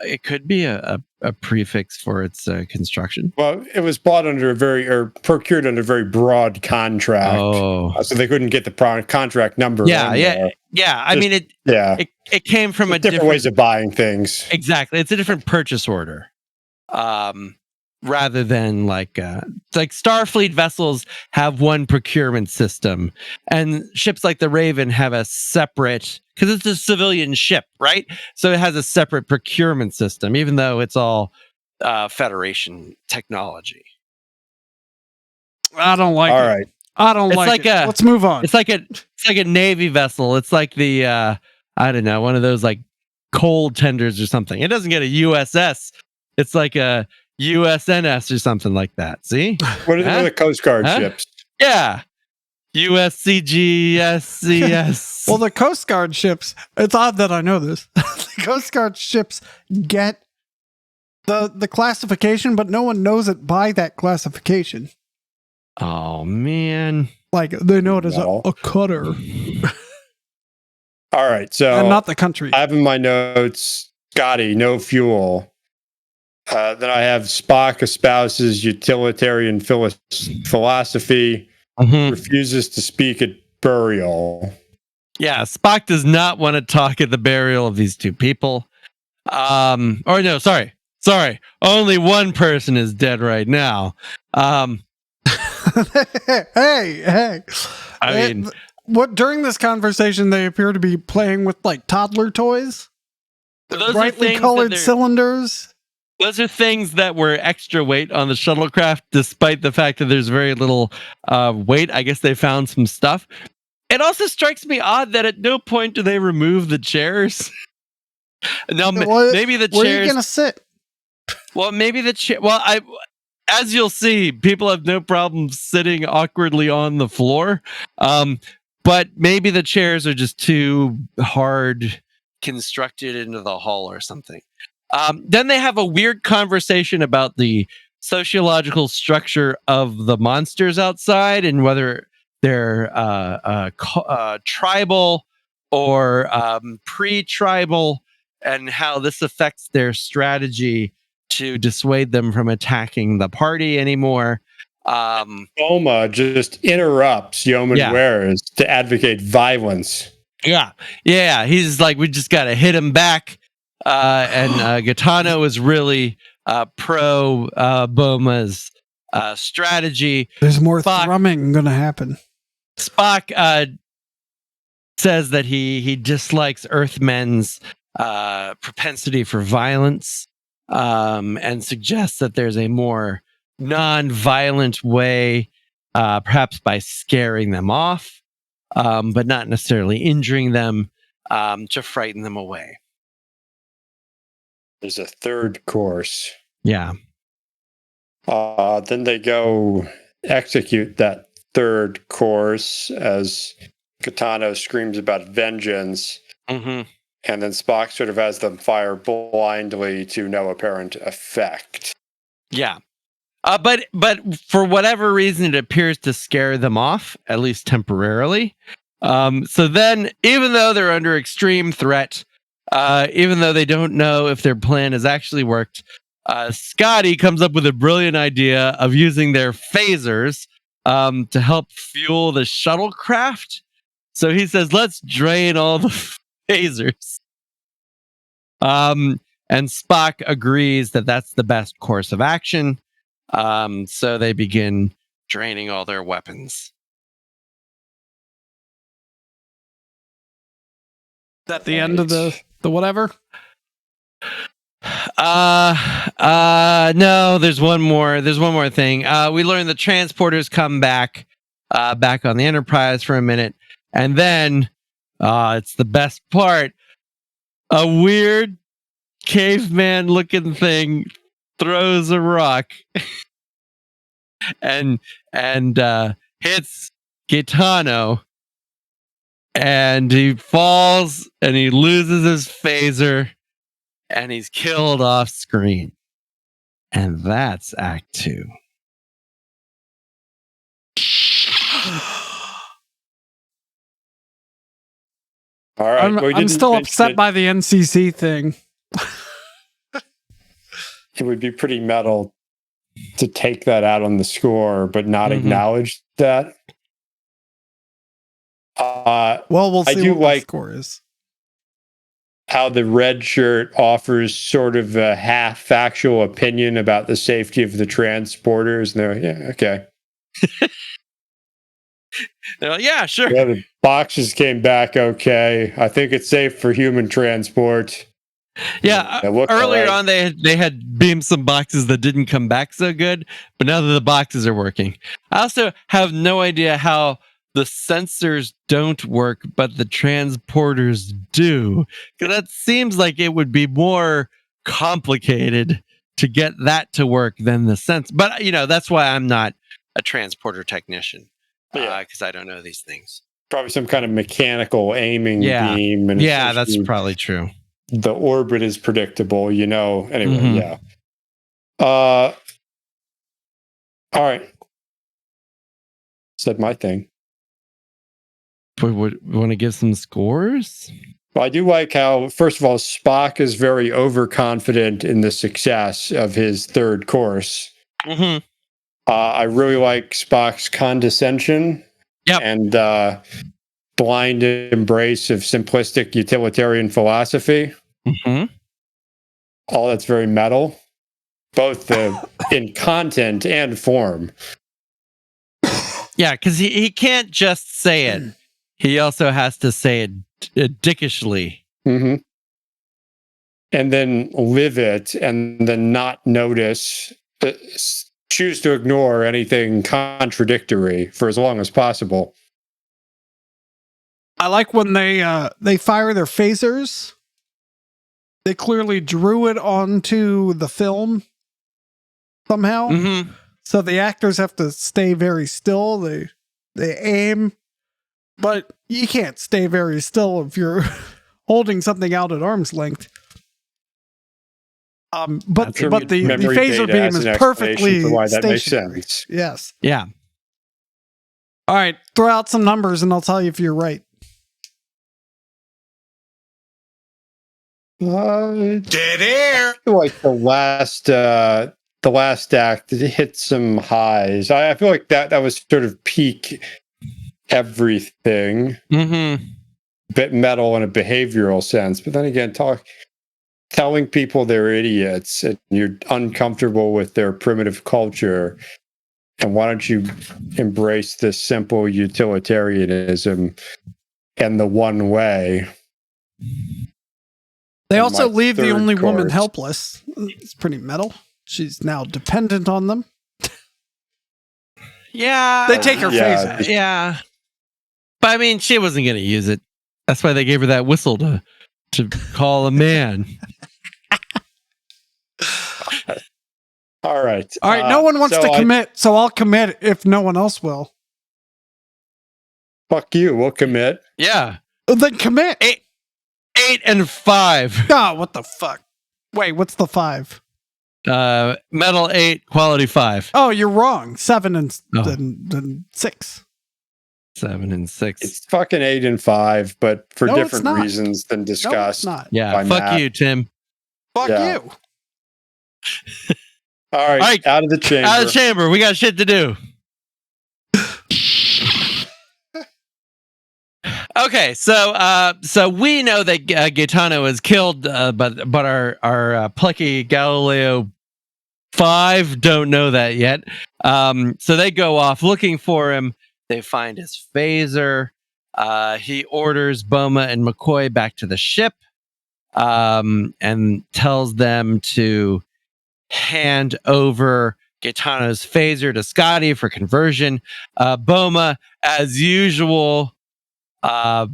It could be a prefix for its construction. Well, it was bought under procured under a very broad contract. Oh, So they couldn't get the contract number. Yeah. I mean, it came from a different ways of buying things. Exactly, it's a different purchase order. Rather than like Starfleet vessels have one procurement system, and ships like the Raven have a separate, because it's a civilian ship, right? So it has a separate procurement system, even though it's all Federation technology. I don't like it. All right. I don't like it. Let's move on. It's like a Navy vessel. It's like the I don't know, one of those like cold tenders or something. It doesn't get a USS. It's like a USNS or something like that. See? What are the Coast Guard ships? Yeah. USCGSCS. Well, the Coast Guard ships, it's odd that I know this. The Coast Guard ships get the classification, but no one knows it by that classification. Oh, man. Like, they know it as a cutter. All right. So, and not the country. I have in my notes, Scotty, no fuel. Then I have Spock espouses utilitarian philosophy, refuses to speak at burial. Yeah, Spock does not want to talk at the burial of these two people. Or no, sorry. Only one person is dead right now. Hey. I mean, what during this conversation they appear to be playing with like toddler toys, brightly colored cylinders. Those are things that were extra weight on the shuttlecraft, despite the fact that there's very little weight. I guess they found some stuff. It also strikes me odd that at no point do they remove the chairs. Now, maybe the chairs. Where are you gonna sit? Well, maybe the chair. Well, as you'll see, people have no problem sitting awkwardly on the floor. But maybe the chairs are just too hard constructed into the hull or something. Then they have a weird conversation about the sociological structure of the monsters outside and whether they're tribal or pre-tribal, and how this affects their strategy to dissuade them from attacking the party anymore. Oma just interrupts Yeoman Wares to advocate violence. Yeah. He's like, we just got to hit him back. And Gaetano is really pro Boma's strategy. There's more thrumming going to happen. Spock says that he dislikes Earthmen's propensity for violence, and suggests that there's a more non-violent way, perhaps by scaring them off, but not necessarily injuring them, to frighten them away. There's a third course. Yeah. Then they go execute that third course as Gaetano screams about vengeance. Mm-hmm. And then Spock sort of has them fire blindly to no apparent effect. Yeah. But for whatever reason, it appears to scare them off, at least temporarily. So then, even though they're under extreme threat, even though they don't know if their plan has actually worked, Scotty comes up with a brilliant idea of using their phasers to help fuel the shuttlecraft. So he says, let's drain all the phasers. And Spock agrees that that's the best course of action. So they begin draining all their weapons. Is that the end of the whatever? No, there's one more thing. We learn the transporters come back on the Enterprise for a minute, and then it's the best part. A weird caveman looking thing throws a rock and hits Gaetano, and he falls and he loses his phaser and he's killed off screen. And that's Act 2. All right. I'm, well, we I'm didn't still mention upset it. by the NCC thing. It would be pretty metal to take that out on the score, but not Mhm. acknowledge that. Well, we'll I see do what the like score is. how the red shirt offers sort of a half factual opinion about the safety of the transporters. And they're like, yeah, okay. They're like, yeah, sure. Yeah, the boxes came back okay. I think it's safe for human transport. Yeah, It looked earlier all right. on they had beamed some boxes that didn't come back so good, but now that the boxes are working. I also have no idea how the sensors don't work, but the transporters do. Because that seems like it would be more complicated to get that to work than the sense. But, that's why I'm not a transporter technician, Yeah. because I don't know these things. Probably some kind of mechanical aiming Yeah. beam. And Yeah, that's essentially probably true. the orbit is predictable, Anyway, Mhm. yeah. All right. Said my thing. Would want to give some scores? Well, I do like how, first of all, Spock is very overconfident in the success of his third course. Mm-hmm. I really like Spock's condescension Yep. and blind embrace of simplistic utilitarian philosophy. Mm-hmm. All that's very metal, both in content and form. Yeah, because he can't just say it. He also has to say it dickishly. Mm-hmm. And then live it, and then not notice, choose to ignore anything contradictory for as long as possible. I like when they fire their phasers. They clearly drew it onto the film somehow. Mm-hmm. So the actors have to stay very still. They aim, but you can't stay very still if you're holding something out at arm's length. But I'm sure the memory phaser data beam has is an explanation perfectly for why that makes stationary. sense. Yes. Yeah. All right, throw out some numbers and I'll tell you if you're right. Dead air. I feel like the last act hit some highs. I feel like that was sort of peak everything. Mm-hmm. Bit metal in a behavioral sense, but then again, telling people they're idiots and you're uncomfortable with their primitive culture, and why don't you embrace this simple utilitarianism and the one way? They in also my leave the third only woman course. helpless. It's pretty metal. She's now dependent on them. Yeah. They take her Yeah. phaser. Yeah. But I mean, she wasn't going to use it. That's why they gave her that whistle to call a man. All right. All right, no one wants so to commit, so I'll commit if no one else will. Fuck you. We'll commit. Yeah. Then commit. 8 and 5. God, what the fuck? Wait, what's the 5? Metal 8, quality 5. Oh, you're wrong. 7 and Oh. then 6. 7 and 6. It's fucking 8 and 5, but for No, it's different not. reasons than No, it's discussed. not. Yeah. by Fuck Matt. you, Tim. Fuck Yeah. you. All right, All right, out of the chamber. Out of the chamber. We got shit to do. Okay, so we know that Gaetano is killed, but our plucky Galileo 5 don't know that yet. So they go off looking for him. They find his phaser. He orders Boma and McCoy back to the ship, and tells them to hand over Gaetano's phaser to Scotty for conversion. Boma, as usual. Point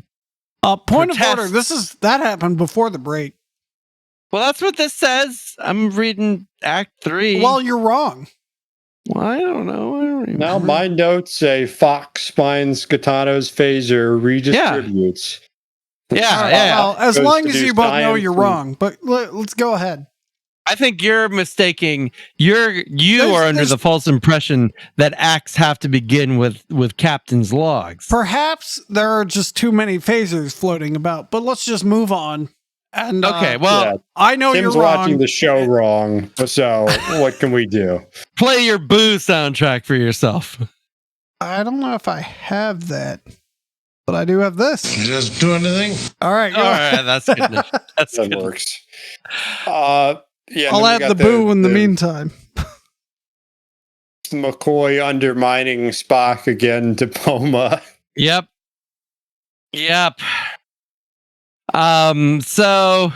of Protest. order. That happened before the break. Well, that's what this says. I'm reading Act 3. Well, you're wrong. Well, I don't know. Now my notes say Fox finds Katano's phaser, redistributes. Well, as Goes long to as do you both know science you're and- wrong, but let's go ahead. I think you're mistaking. You are under there's- the false impression that acts have to begin with captain's logs. Perhaps there are just too many phasers floating about, but let's just move on. And Okay, well, Yeah. I know Tim's you're watching wrong. the show wrong, so what can we do? play your Boo soundtrack for yourself. I don't know if I have that, but I do have this. Just do anything. All right, go All ahead. right, that's good. enough. That's That good. works. Yeah, I'll then we add got the boo in the meantime. McCoy undermining Spock again to Poma. Yep. So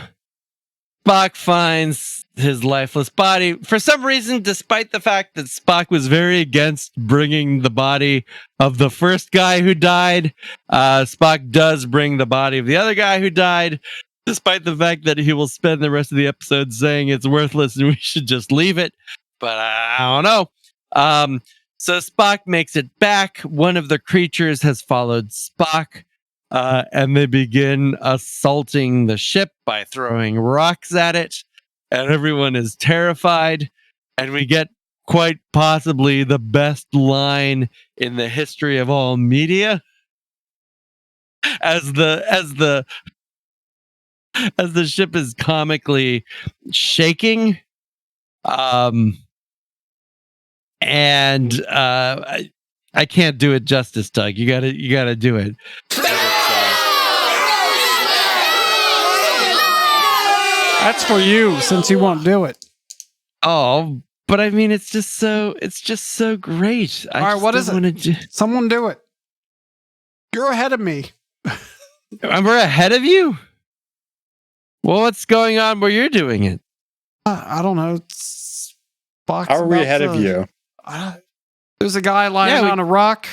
Spock finds his lifeless body. For some reason, despite the fact that Spock was very against bringing the body of the first guy who died, Spock does bring the body of the other guy who died, despite the fact that he will spend the rest of the episode saying it's worthless and we should just leave it. But I don't know. So Spock makes it back. One of the creatures has followed Spock. And they begin assaulting the ship by throwing rocks at it, and everyone is terrified. And we get quite possibly the best line in the history of all media, as the ship is comically shaking. And I can't do it justice, Doug. You gotta do it. That's for you, since you won't do it. Oh, but I mean, it's just so great. All right, what is it? Someone do it. You're ahead of me. We're ahead of you. Well, what's going on where you're doing it? I don't know. Spock's How are we about ahead of to- you? There's a guy lying Yeah, on a rock.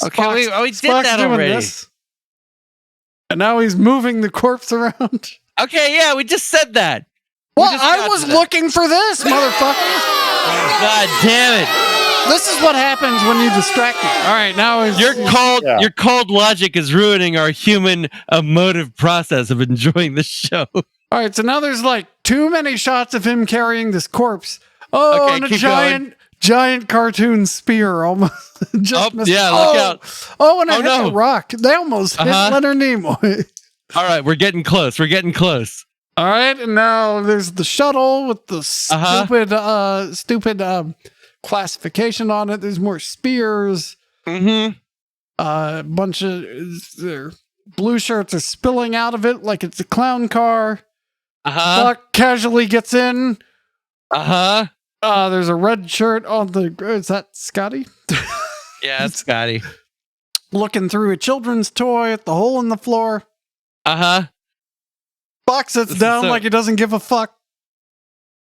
Okay, we did Spock's that doing already. this. And now he's moving the corpse around. Okay, yeah, we just said that. We Well, just I got was to that. looking for this, motherfucker. God damn it! This is what happens when you distract me. All right, now is Your cold logic is ruining our human emotive process of enjoying the show. All right, so now there's like too many shots of him carrying this corpse. Oh, Okay, and a keep giant cartoon spear almost just missed. Yeah, look out. Oh, and I Oh, hit no. the rock. They almost hit Uh-huh. Leonard Nimoy. All right, we're getting close. All right, and now there's the shuttle with the stupid classification on it. There's more spears. Mm-hmm. A bunch of their blue shirts are spilling out of it like it's a clown car. Uh-huh. Buck casually gets in. Uh-huh. There's a red shirt on the. Is that Scotty? Yeah, it's Scotty. Looking through a children's toy at the hole in the floor. Uh-huh. Buck sits down like he doesn't give a fuck.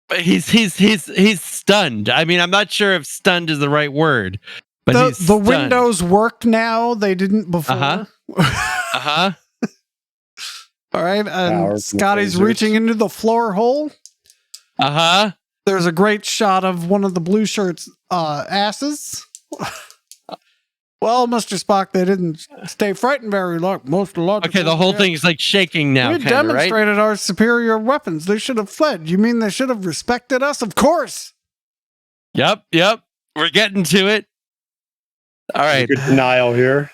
But he's stunned. I mean, I'm not sure if stunned is the right word, but he's The stunned. windows work now. They didn't before. Uh-huh. Uh-huh. All right, and Power from Scotty's lasers. reaching into the floor hole. Uh-huh. There's a great shot of one of the blue shirts' asses. Well, Mr. Spock, they didn't stay frightened very long. Most logical. Okay, the whole thing is like shaking now, We kinda, right? demonstrated our superior weapons. They should have fled. You mean they should have respected us? Of course. Yep. We're getting to it. All right. Good denial here.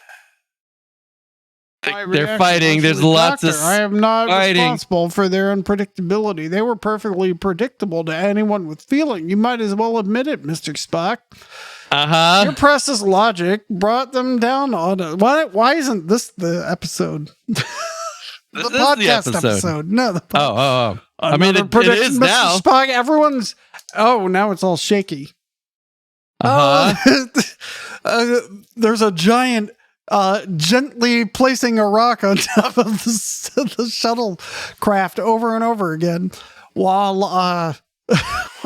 My They're reaction fighting. was, There's lots of "Doctor, I am not fighting. responsible for their unpredictability. They were perfectly predictable to anyone with feeling. You might as well admit it, Mr. Spock. Uh-huh. Your press's logic brought them down on it. Why isn't this the episode? This The is the podcast episode. episode. No, the Oh. I mean, Another it prediction, is Mr. now. Spock, everyone's. Oh, now it's all shaky. Uh-huh. There's a giant gently placing a rock on top of the shuttlecraft over and over again, while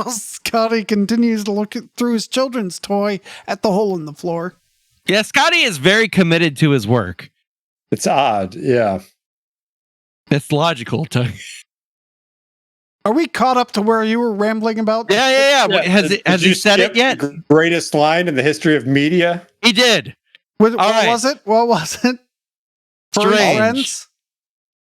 Scotty continues to look through his children's toy at the hole in the floor. Yeah, Scotty is very committed to his work. It's odd. Yeah. It's logical. Are we caught up to where you were rambling about? Yeah. Wait, has he said it yet? The greatest line in the history of media. He did. What right. was it? What was it? Furry Strange. friends?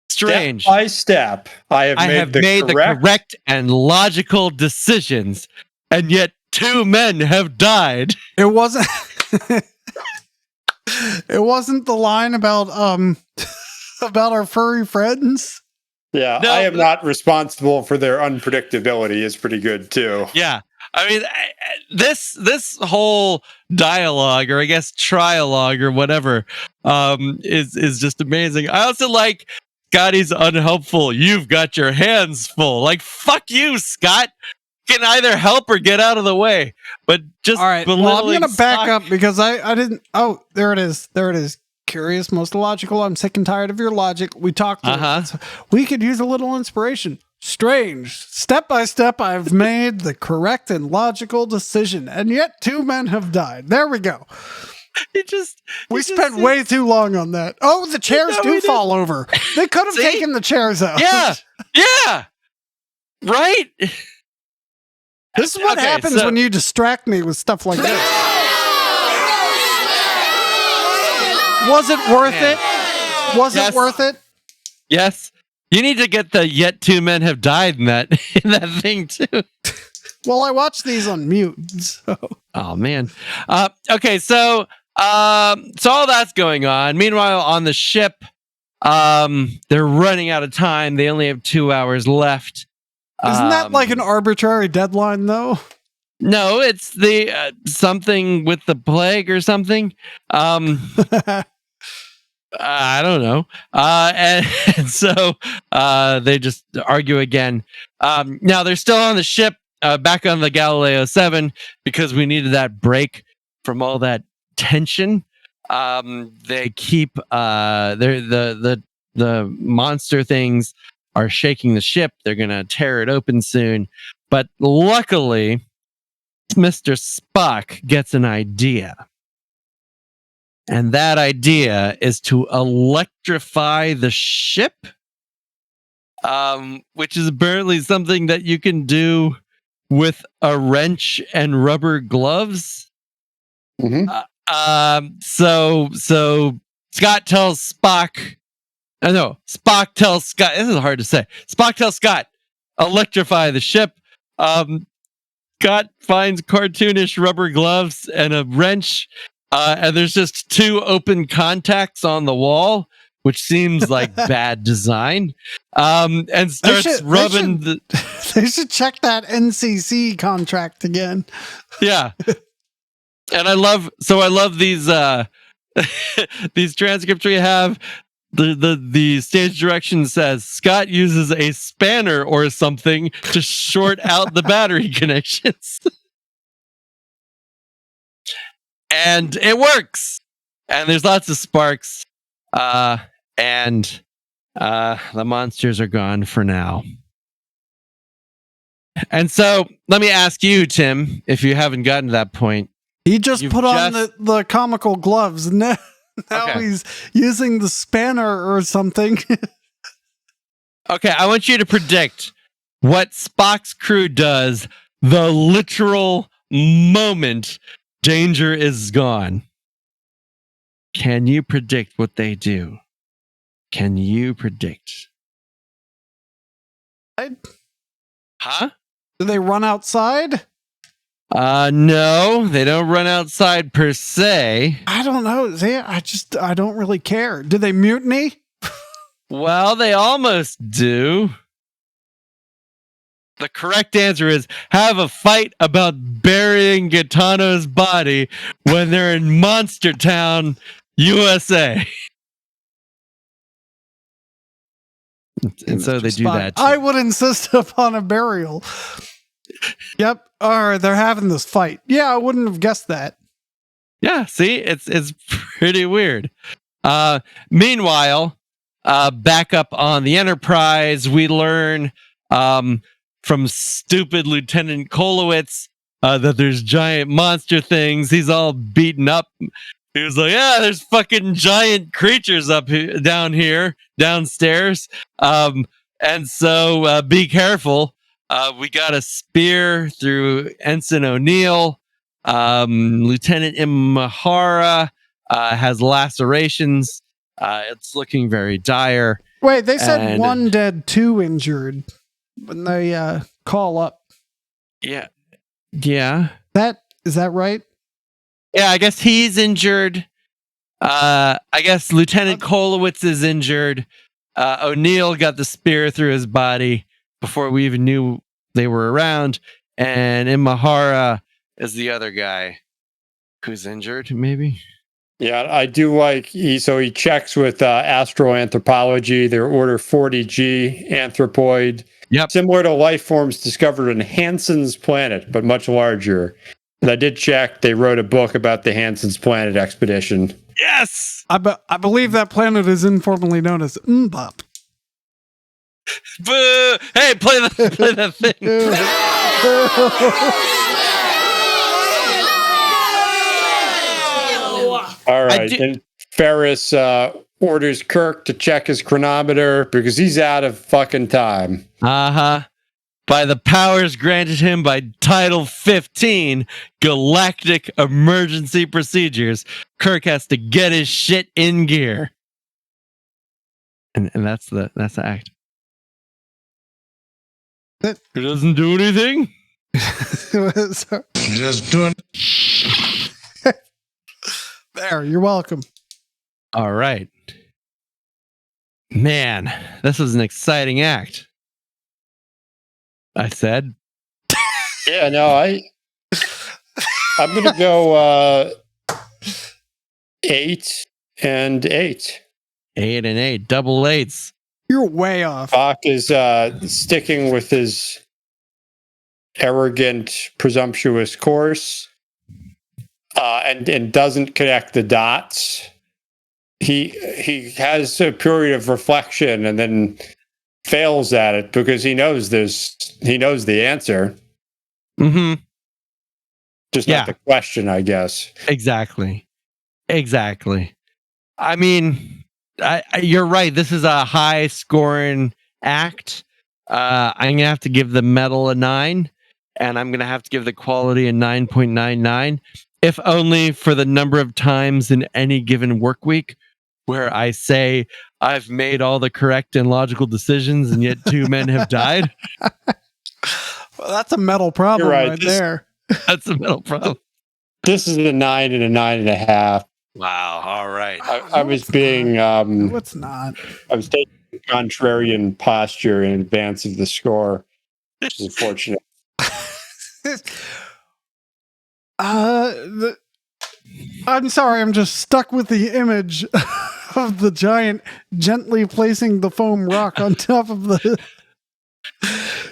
Strange. Step by step, I have made the correct and logical decisions, and yet 2 men have died. It wasn't. It wasn't the line about about our furry friends. Yeah, No, I am not responsible for their unpredictability is pretty good too. Yeah. I mean, this whole dialogue, or I guess trialogue, or whatever, is just amazing. I also like Scotty's unhelpful. You've got your hands full. Like, fuck you, Scott. Can either help or get out of the way. But just all right. Well, I'm going to back up because I didn't. Oh, there it is. There it is. Curious, most illogical. I'm sick and tired of your logic. We talked. We could use a little inspiration. Strange. Step by step, I've made the correct and logical decision, and yet 2 men have died. There we go. We spent way too long on that. Oh, the chairs do fall over. They could have taken the chairs out. Yeah. Right? This is what happens when you distract me with stuff like this. Was it worth it? Was it worth it? Yes. You need to get the yet 2 men have died in that thing too. Well, I watch these on mute. So. Oh man. Okay, so all that's going on. Meanwhile, on the ship, they're running out of time. They only have 2 hours left. Isn't that like an arbitrary deadline, though? No, it's the something with the plague or something. I don't know. And so they just argue again. Now they're still on the ship, back on the Galileo 7, because we needed that break from all that tension. They keep the monster things are shaking the ship. They're gonna tear it open soon. But luckily, Mr. Spock gets an idea. And that idea is to electrify the ship, which is apparently something that you can do with a wrench and rubber gloves. Mm-hmm. So Scott tells Spock. Spock tells Scott. This is hard to say. Spock tells Scott, electrify the ship. Scott finds cartoonish rubber gloves and a wrench. And there's just 2 open contacts on the wall, which seems like bad design. And starts rubbing they should check that NCC contract again. Yeah. And I love these these transcripts we have. The stage direction says Scott uses a spanner or something to short out the battery connections. And it works. And there's lots of sparks. And the monsters are gone for now. And so let me ask you, Tim, if you haven't gotten to that point. He just put on the comical gloves. And now he's using the spanner or something. Okay, I want you to predict what Spock's crew does the literal moment danger is gone. Can you predict what they do? Can you predict? Huh? Do they run outside? No, they don't run outside per se. I don't know. I don't really care. Do they mutiny? Well, they almost do. The correct answer is have a fight about burying Gitano's body when they're in Monster Town, USA. And so they do that too. I would insist upon a burial. Yep. Or they're having this fight. Yeah, I wouldn't have guessed that. Yeah, see, it's pretty weird. Meanwhile, back up on the Enterprise, we learn from stupid Lieutenant Kolowitz that there's giant monster things. He's all beaten up. He was like, yeah, there's fucking giant creatures downstairs. And so be careful. We got a spear through Ensign O'Neill. Lieutenant Imahara has lacerations. It's looking very dire. Wait, they said And- 1 dead, 2 injured when they call up. Yeah. Yeah. Is that right? Yeah, I guess he's injured. I guess Lieutenant Kolowitz is injured. O'Neill got the spear through his body before we even knew they were around. And Imahara is the other guy who's injured, maybe? Yeah, I do like he checks with astroanthropology. They're Order 40G anthropoid. Yep. Similar to life forms discovered on Hansen's planet, but much larger. And I did check. They wrote a book about the Hansen's planet expedition. Yes! I believe that planet is informally known as Mbop. Boo! Hey, play that thing. All right. And Ferris orders Kirk to check his chronometer because he's out of fucking time. Uh-huh. By the powers granted him by Title 15, Galactic Emergency Procedures, Kirk has to get his shit in gear. And that's the act. It doesn't do anything? Just doing. There, you're welcome. All right. Man, this was an exciting act. I said. Yeah, no, I'm gonna go 8 and 8. 8 and 8, double 8s. You're way off. Spock is sticking with his arrogant, presumptuous course, and doesn't connect the dots. He has a period of reflection and then fails at it because he knows the answer. Mm-hmm. Just not the question, I guess. Exactly. I mean, you're right. This is a high scoring act. I'm gonna have to give the medal a 9, and I'm gonna have to give the quality a 9.99, if only for the number of times in any given work week where I say I've made all the correct and logical decisions, and yet 2 men have died. Well, that's a metal problem right there. That's a metal problem. This is a 9 and a 9.5. Wow. All right. I was being No, it's not. I was taking a contrarian posture in advance of the score, which is unfortunate. I'm sorry, I'm just stuck with the image of the giant gently placing the foam rock on top of the.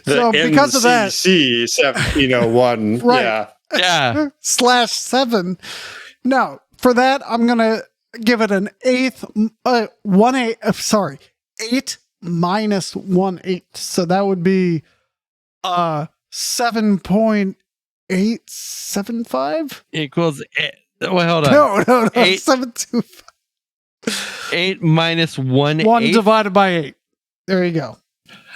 So because of that, NCC 1701, Right. yeah. Yeah. /7. No, for that I'm gonna give it an 8 minus 1/8. So that would be 7.875. Equals. Wait, hold on. No, 8 7.25. 8 minus 1/8. 1 divided by 8. There you go.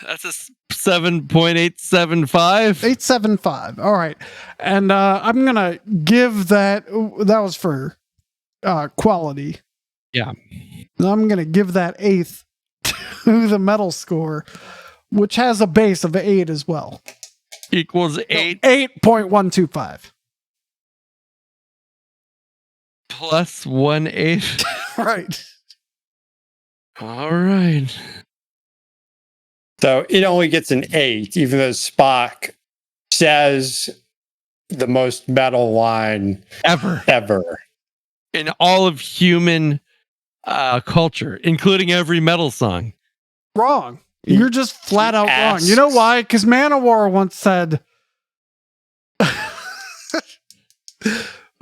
That's a 7.875. 875. All right. And I'm going to give that was for quality. Yeah. And I'm going to give that 8th to the medal score, which has a base of 8 as well. Equals 8 8.125. plus 1/8. Right. All right. So it only gets an 8, even though Spock says the most metal line Ever. In all of human culture, including every metal song. Wrong. You're just flat out wrong. asks- You know why? Because Manowar once said.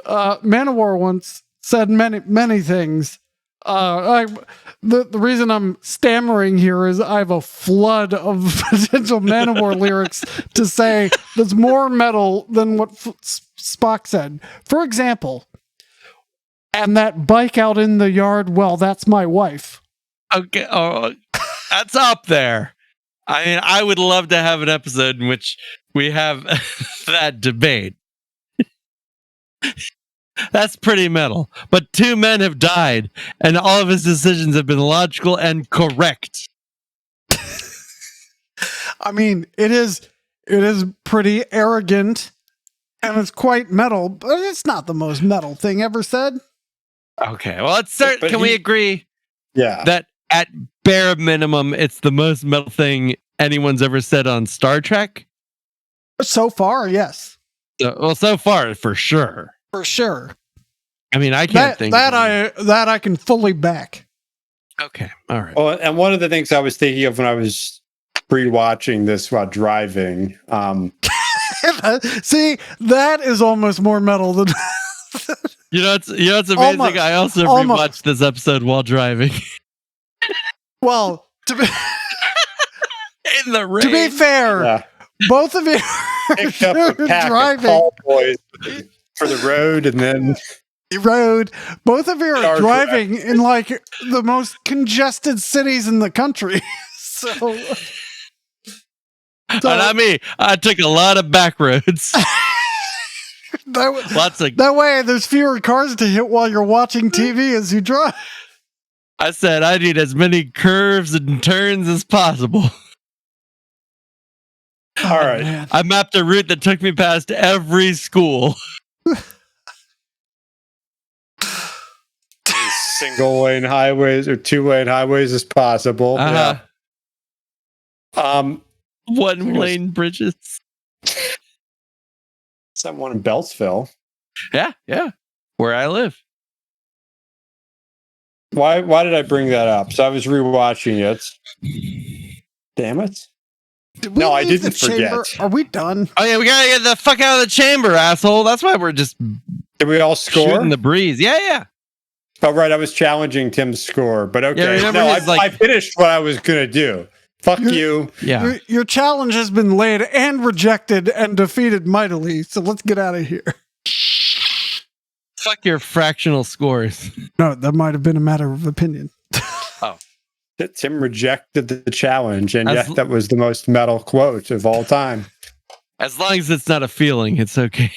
Manowar once said many things. The reason I'm stammering here is I have a flood of potential Manowar lyrics to say that's more metal than what Spock said. For example, and that bike out in the yard, well, that's my wife. Okay. Oh, that's up there. I mean, I would love to have an episode in which we have that debate. That's pretty metal. But 2 men have died, and all of his decisions have been logical and correct. I mean, it is pretty arrogant, and it's quite metal, but it's not the most metal thing ever said. Okay, well, let's start. Can we agree that at bare minimum, it's the most metal thing anyone's ever said on Star Trek? So far, yes. So far, for sure. For sure. I mean, I can't think that I can fully back. Okay, all right. Well, and one of the things I was thinking of when I was rewatching this while driving, see, that is almost more metal than. You know, it's amazing. Almost. I also rewatched this episode while driving. Well, to be in the rain. To be fair, both of you picked up a pack driving. of tall boys for the road, and then Both of you are driving in like the most congested cities in the country. So not me. I took a lot of back roads. That way, there's fewer cars to hit while you're watching TV as you drive. I said I need as many curves and turns as possible. All right. Man. I mapped a route that took me past every school. Single lane highways or 2-lane highways as possible. Uh-huh. Yeah. One lane bridges. Someone in Beltsville. Yeah. Where I live. Why did I bring that up? So I was rewatching it. Damn it. No, I didn't forget. Are we done? Oh yeah, we gotta get the fuck out of the chamber, asshole. That's why we're just Did we all score? shooting the breeze. Yeah. Oh, right. I was challenging Tim's score, but okay. Yeah, no, remember I finished what I was going to do. Fuck you. Yeah. Your challenge has been laid and rejected and defeated mightily. So let's get out of here. Fuck your fractional scores. No, that might have been a matter of opinion. Tim rejected the challenge, and yet that was the most metal quote of all time. As long as it's not a feeling, it's okay.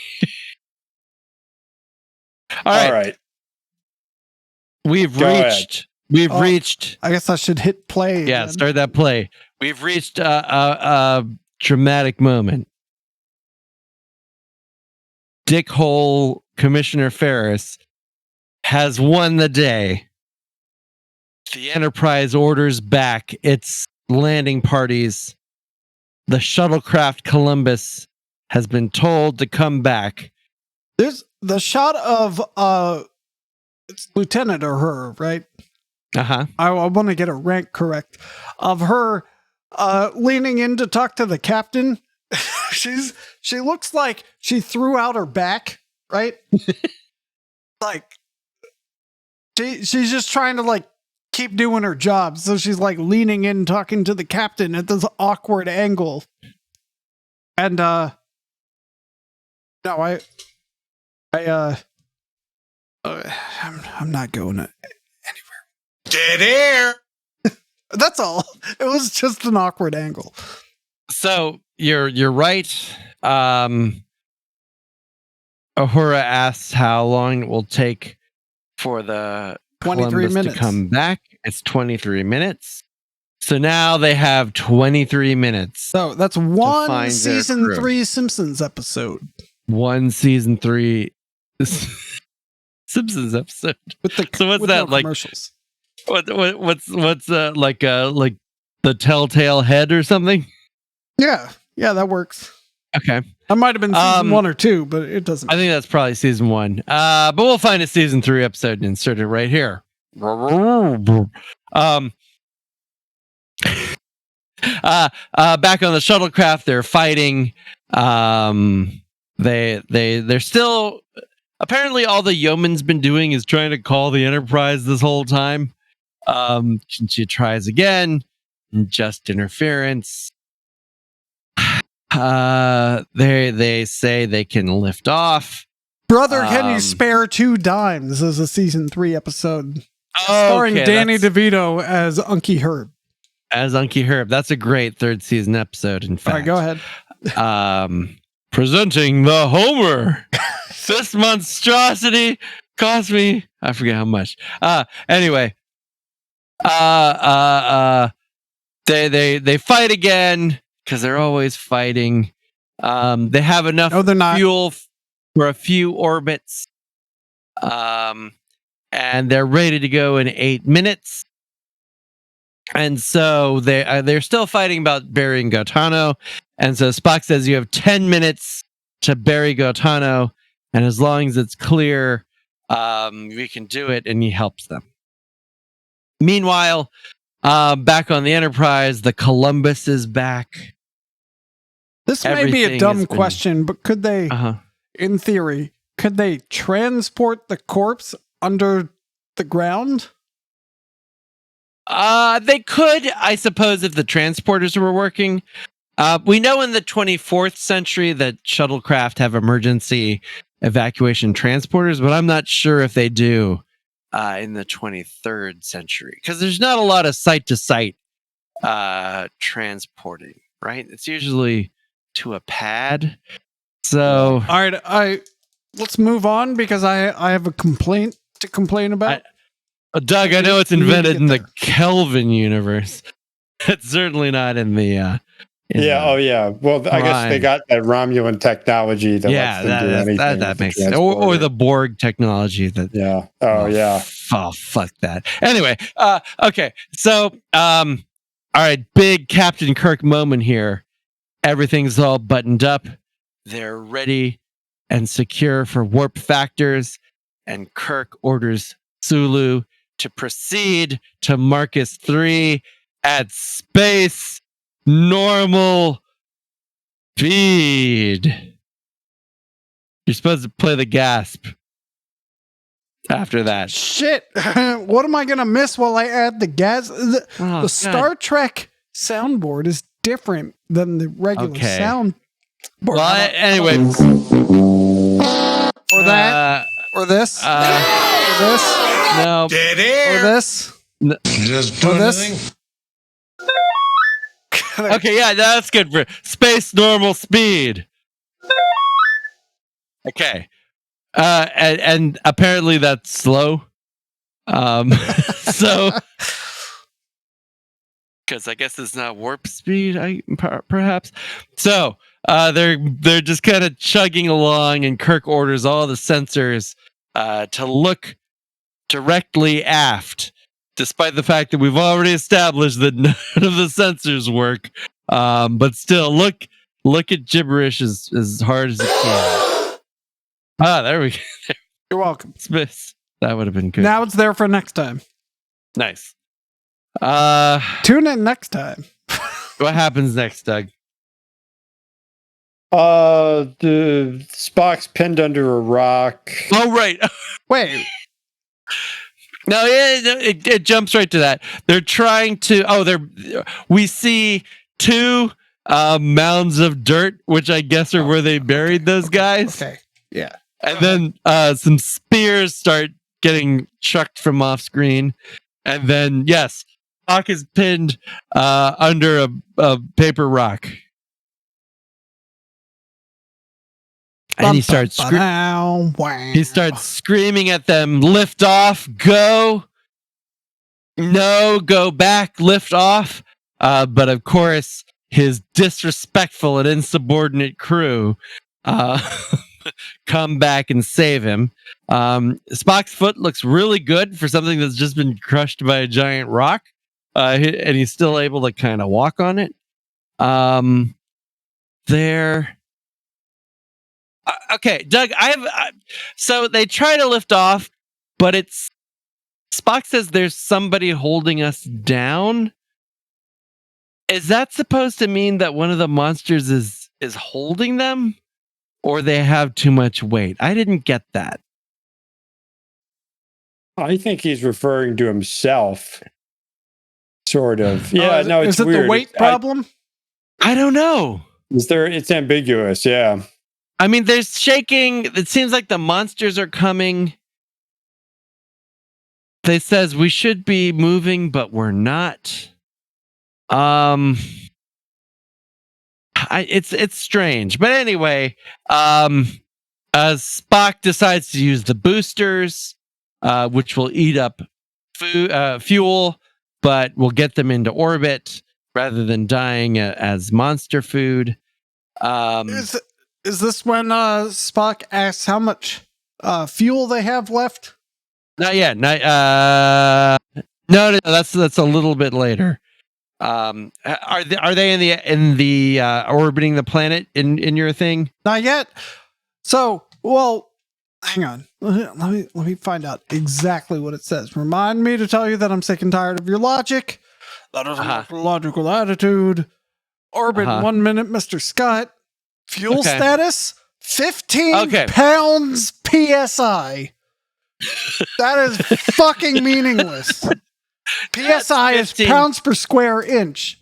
All right. We've reached. I guess I should hit play. Yeah, again. start that play. We've reached a dramatic moment. Dickhole Commissioner Ferris has won the day. The Enterprise orders back its landing parties. The shuttlecraft Columbus has been told to come back. There's the shot of it's Lieutenant or her, right? Uh-huh. I want to get a rank correct of her leaning in to talk to the captain. She looks like she threw out her back, right? Like she's just trying to like keep doing her job. So she's like leaning in talking to the captain at this awkward angle. And no, I'm not going anywhere. Dead air. That's all. It was just an awkward angle. So you're right. Uhura asks how long it will take for the 23 Columbus minutes to come back. It's 23 minutes. So now they have 23 minutes. So that's one find their season crew. 3 Simpsons episode. One season 3 Simpsons episode. With the So what's with that no like? commercials. What's like the Telltale Head or something? Yeah, that works. Okay. That might have been season 1 or 2, but it doesn't. I think that's probably season 1. But we'll find a season 3 episode and insert it right here. Back on the shuttlecraft, they're fighting. They're still apparently all the yeoman's been doing is trying to call the Enterprise this whole time. She tries again, just interference. They say they can lift off. Brother, can you spare 2 dimes as a season 3 episode starring Okay, Danny DeVito as Unky Herb. as Unky Herb. That's a great third season episode, in fact. All right, go ahead. Presenting the Homer. This monstrosity cost me, I forget how much. Anyway. They fight again because they're always fighting. They have enough No, they're not. fuel for a few orbits. And they're ready to go in 8 minutes. And so they're still fighting about burying Gaetano. And so Spock says you have 10 minutes to bury Gaetano, and as long as it's clear, we can do it. And he helps them. Meanwhile, back on the Enterprise, the Columbus is back. This may be a dumb question, but could they, in theory, could they transport the corpse under the ground? They could, I suppose, if the transporters were working. We know in the 24th century that shuttlecraft have emergency evacuation transporters, but I'm not sure if they do in the 23rd century, because there's not a lot of site-to-site transporting, right? It's usually to a pad. So, all right, let's move on because I have a complaint to complain about. Doug, I know it's invented in the Kelvin universe. It's certainly not in the. Well, I guess they got that Romulan technology that lets them do anything. That makes sense. Or the Borg technology that. Yeah. Oh, fuck that. Anyway, okay. So, all right, big Captain Kirk moment here. Everything's all buttoned up. They're ready and secure for warp factors. And Kirk orders Sulu to proceed to Marcus 3 at space normal speed. You're supposed to play the gasp after that. Shit. What am I going to miss while I add the gas? The Star Trek soundboard is different than the regular sound board. Well, anyway. Or that. Or this. Or this. No. Dead air. Or this. No. Just do anything. Okay, yeah, that's good for space normal speed. Okay. And apparently that's slow. So because I guess it's not warp speed, perhaps. So they're just kind of chugging along, and Kirk orders all the sensors to look directly aft, despite the fact that we've already established that none of the sensors work. But still, look at gibberish as hard as you can. There we go. You're welcome. Smith. That would have been good. Now it's there for next time. Nice. Tune in next time. What happens next, Doug? The Spock's pinned under a rock. Oh, right. Wait. No, it jumps right to that. They're trying to. We see two mounds of dirt, which I guess are where they buried those guys. Okay. Yeah. And then some spears start getting chucked from off screen, and then yes, Spock is pinned under a paper rock, and he starts screaming at them, lift off, go. No, go back, lift off. But of course, his disrespectful and insubordinate crew come back and save him. Spock's foot looks really good for something that's just been crushed by a giant rock. And he's still able to kind of walk on it. Okay, Doug, so they try to lift off, but Spock says there's somebody holding us down. Is that supposed to mean that one of the monsters is holding them, or they have too much weight? I didn't get that. I think he's referring to himself. Sort of. Yeah, no, it's weird. Is it the weight problem? I don't know. It's ambiguous, yeah. I mean, there's shaking. It seems like the monsters are coming. They says we should be moving, but we're not. It's strange, but anyway, Spock decides to use the boosters, which will eat up fuel, but will get them into orbit rather than dying as monster food. Is this when Spock asks how much fuel they have left? Not yet. No. That's a little bit later. Are they in the orbiting the planet in your thing? Not yet. So, well, hang on. Let me find out exactly what it says. Remind me to tell you that I'm sick and tired of your logic. That is a logical attitude. Orbit 1 minute, Mr. Scott. Fuel status 15 pounds PSI. That is fucking meaningless. PSI is pounds per square inch.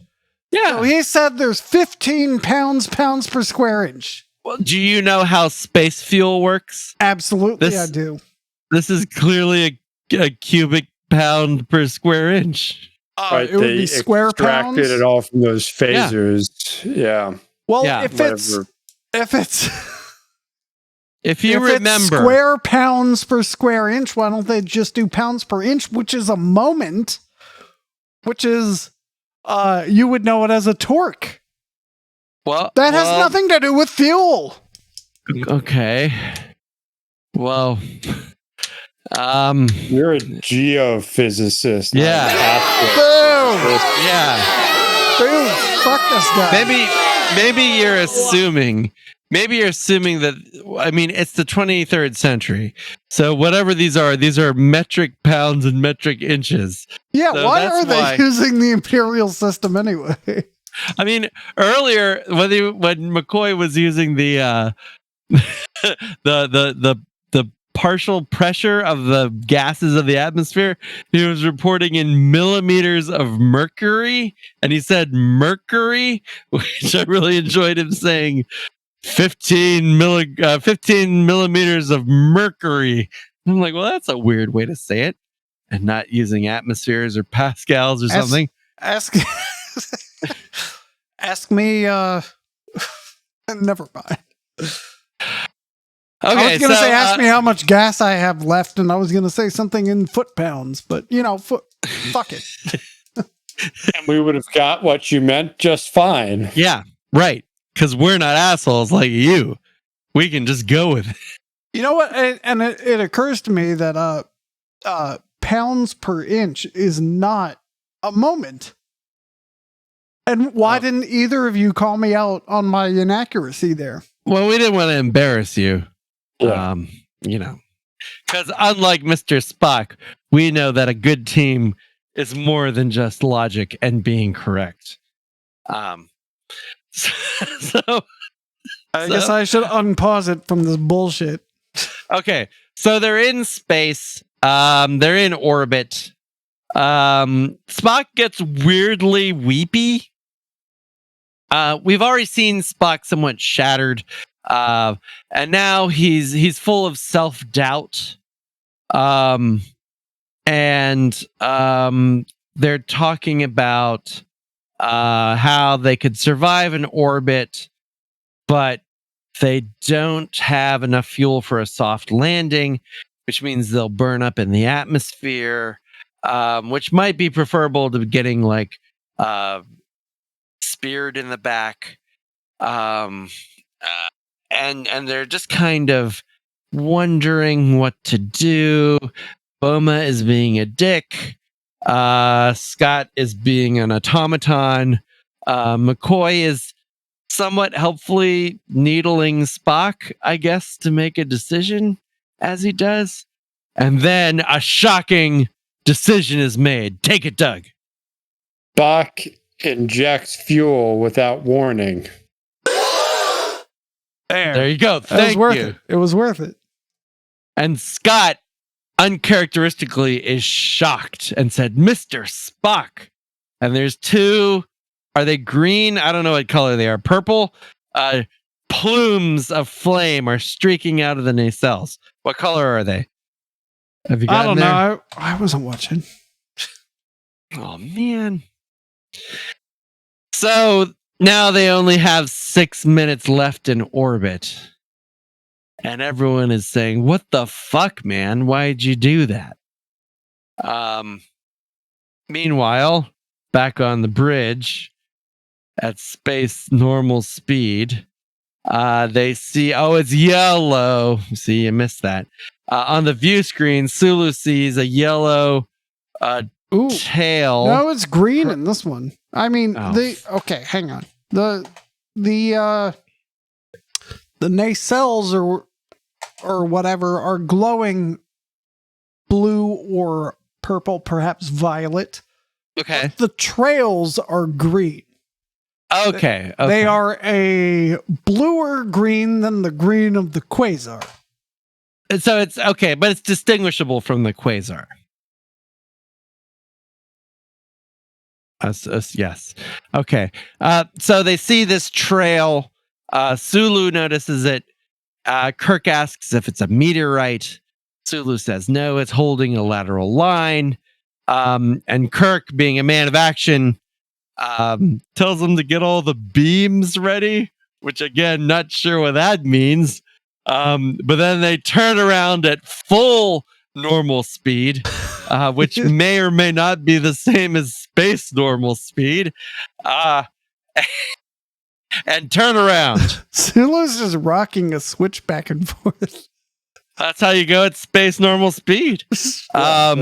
Yeah. So he said there's 15 pounds per square inch. Well, do you know how space fuel works? Absolutely, I do. This is clearly a cubic pound per square inch. Right, it would be square extracted pounds. it all from those phasers. Yeah. Well, Yeah, if you remember square pounds per square inch, why don't they just do pounds per inch, which is a moment, which is you would know it as a torque. Well, that has nothing to do with fuel. Okay. Well, you're a geophysicist. Yeah. Boom. Yeah. Boom. Fuck this guy. Maybe you're assuming that, I mean, it's the 23rd century. So whatever these are metric pounds and metric inches. Yeah, so why are they using the imperial system anyway? I mean, earlier when McCoy was using the the partial pressure of the gases of the atmosphere, he was reporting in millimeters of mercury, and he said mercury, which I really enjoyed him saying. 15 millimeters of mercury. I'm like, well, that's a weird way to say it, and not using atmospheres or pascals or something. Ask me. Never mind. Okay, I was going to say, ask me how much gas I have left, and I was going to say something in foot pounds, but fuck it. And we would have got what you meant just fine. Yeah, right. Because we're not assholes like you. We can just go with it. You know what? And it occurs to me that pounds per inch is not a moment. And why didn't either of you call me out on my inaccuracy there? Well, we didn't want to embarrass you. Yeah. Because unlike Mr. Spock, we know that a good team is more than just logic and being correct. So I guess I should unpause it from this bullshit. Okay, so they're in space. They're in orbit. Spock gets weirdly weepy. We've already seen Spock somewhat shattered, and now he's full of self-doubt. And they're talking about how they could survive in orbit, but they don't have enough fuel for a soft landing, which means they'll burn up in the atmosphere, which might be preferable to getting speared in the back. And they're just kind of wondering what to do. Boma is being a dick. Scott is being an automaton. McCoy is somewhat helpfully needling Spock, I guess, to make a decision as he does. And then a shocking decision is made. Take it, Doug. Spock injects fuel without warning. There you go. Thank you. It was worth it. And Scott uncharacteristically is shocked and said, Mr. Spock. And there's two, are they green? I don't know what color they are. Purple. Plumes of flame are streaking out of the nacelles. What color are they? Have you I don't there? know. I wasn't watching. Oh, man. So now they only have 6 minutes left in orbit. And everyone is saying, what the fuck, man? Why'd you do that? Meanwhile, back on the bridge at space normal speed, they see, it's yellow. See, you missed that. On the view screen, Sulu sees a yellow tail. No, it's green in this one. I mean, okay, hang on. The nacelles or whatever are glowing blue or purple, perhaps violet. Okay. But the trails are green. Okay. They are a bluer green than the green of the quasar. So it's okay, but it's distinguishable from the quasar. Yes. Okay. So they see this trail. Sulu notices it. Kirk asks if it's a meteorite. Sulu says no, it's holding a lateral line. And Kirk, being a man of action, tells them to get all the beams ready, which again, not sure what that means. But then they turn around at full normal speed, which may or may not be the same as space normal speed, and turn around. Sulu's just rocking a switch back and forth. That's how you go at space normal speed. Turn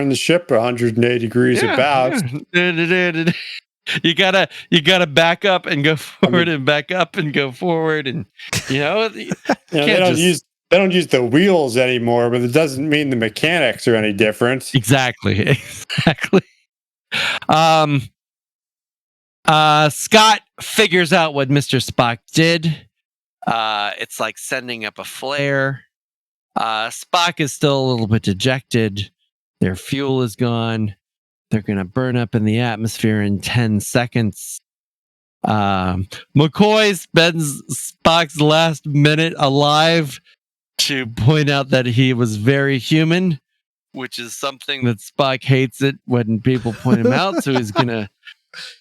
the ship 180 degrees about. Yeah. You gotta back up and go forward and back up and go forward, and they don't use the wheels anymore, but it doesn't mean the mechanics are any different. Exactly. Scott figures out what Mr. Spock did. It's like sending up a flare. Spock is still a little bit dejected. Their fuel is gone. They're going to burn up in the atmosphere in 10 seconds. McCoy spends Spock's last minute alive to point out that he was very human, which is something that Spock hates it when people point him out. So he's going to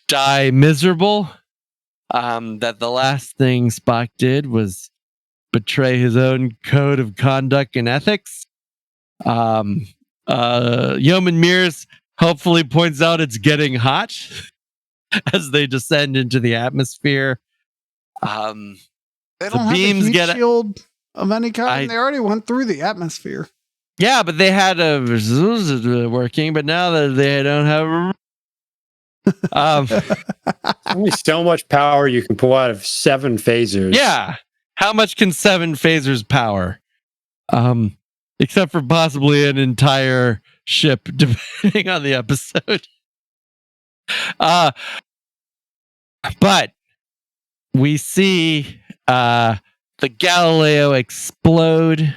die miserable. That the last thing Spock did was betray his own code of conduct and ethics. Yeoman Mears hopefully points out it's getting hot as they descend into the atmosphere. They don't have a heat shield of any kind. They already went through the atmosphere. Yeah, but they had a working, but now that they don't have only so much power you can pull out of 7 phasers. Yeah. How much can 7 phasers power? Except for possibly an entire ship, depending on the episode. But we see the Galileo explode,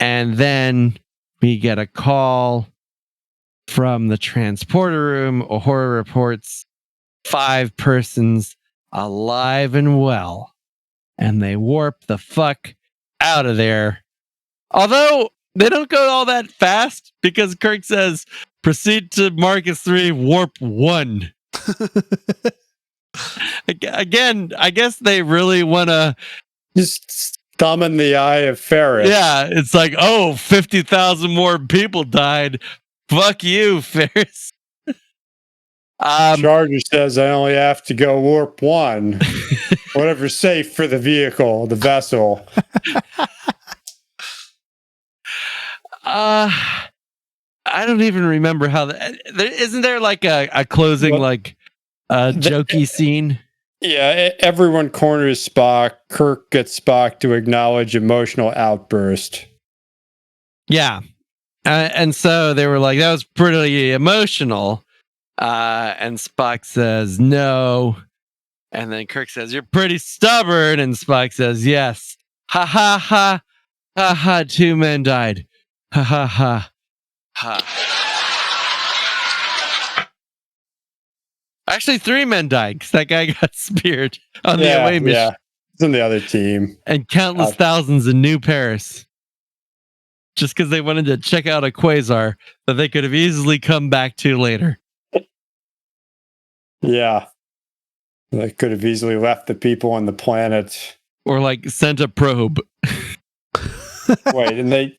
and then we get a call from the transporter room. Uhura reports 5 persons alive and well, and they warp the fuck out of there. Although they don't go all that fast, because Kirk says proceed to Marcus 3 warp 1. Again, I guess they really want to just thumb in the eye of Ferris. Yeah, it's like, 50,000 more people died. Fuck you, Ferris. Charger says I only have to go warp 1. Whatever's safe for the vehicle, the vessel. I don't even remember how isn't there like a closing jokey scene? Yeah, everyone corners Spock. Kirk gets Spock to acknowledge emotional outburst. Yeah. And so they were like, that was pretty emotional. And Spock says, no. And then Kirk says, you're pretty stubborn. And Spock says, yes. Ha ha ha. Ha ha. 2 men died. Ha ha ha. Ha. Actually, 3 men died because that guy got speared on the away mission. Yeah, it's on the other team. And countless thousands in New Paris. Just because they wanted to check out a quasar that they could have easily come back to later. Yeah. They could have easily left the people on the planet. Or like sent a probe. Wait, and they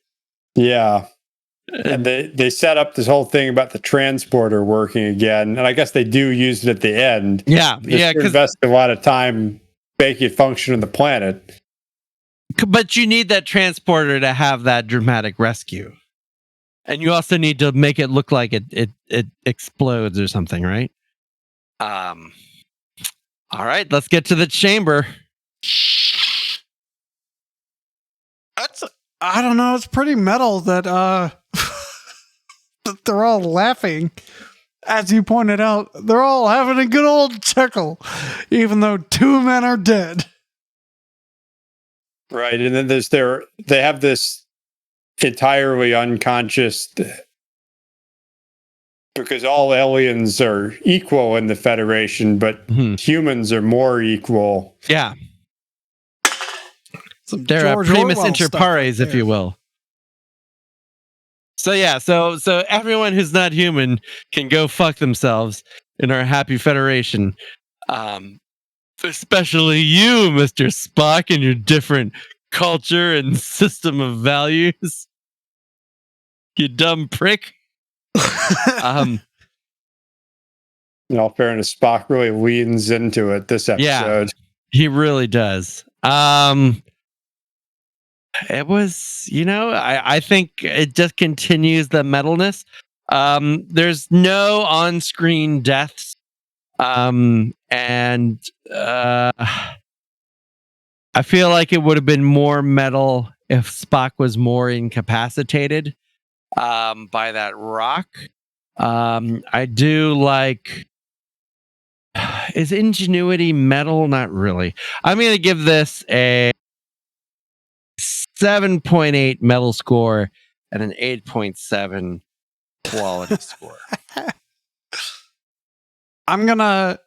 set up this whole thing about the transporter working again, and I guess they do use it at the end. Yeah, yeah, because invest a lot of time making it function on the planet. But you need that transporter to have that dramatic rescue. And you also need to make it look like it explodes or something, right? All right, let's get to the chamber. I don't know. It's pretty metal that that they're all laughing. As you pointed out, they're all having a good old chuckle, even though 2 men are dead. Right, and then they have this entirely unconscious, because all aliens are equal in the Federation, but humans are more equal. Yeah. Some They're George primus Orwell inter stuff pares, right if you will. So yeah, so everyone who's not human can go fuck themselves in our happy Federation. Especially you, Mr. Spock, and your different culture and system of values. You dumb prick. In all fairness, Spock really leans into it this episode. Yeah, he really does. It was, I think it just continues the metalness. There's no on-screen deaths. And I feel like it would have been more metal if Spock was more incapacitated by that rock. I do like... Is ingenuity metal? Not really. I'm going to give this a 7.8 metal score and an 8.7 quality score. I'm gonna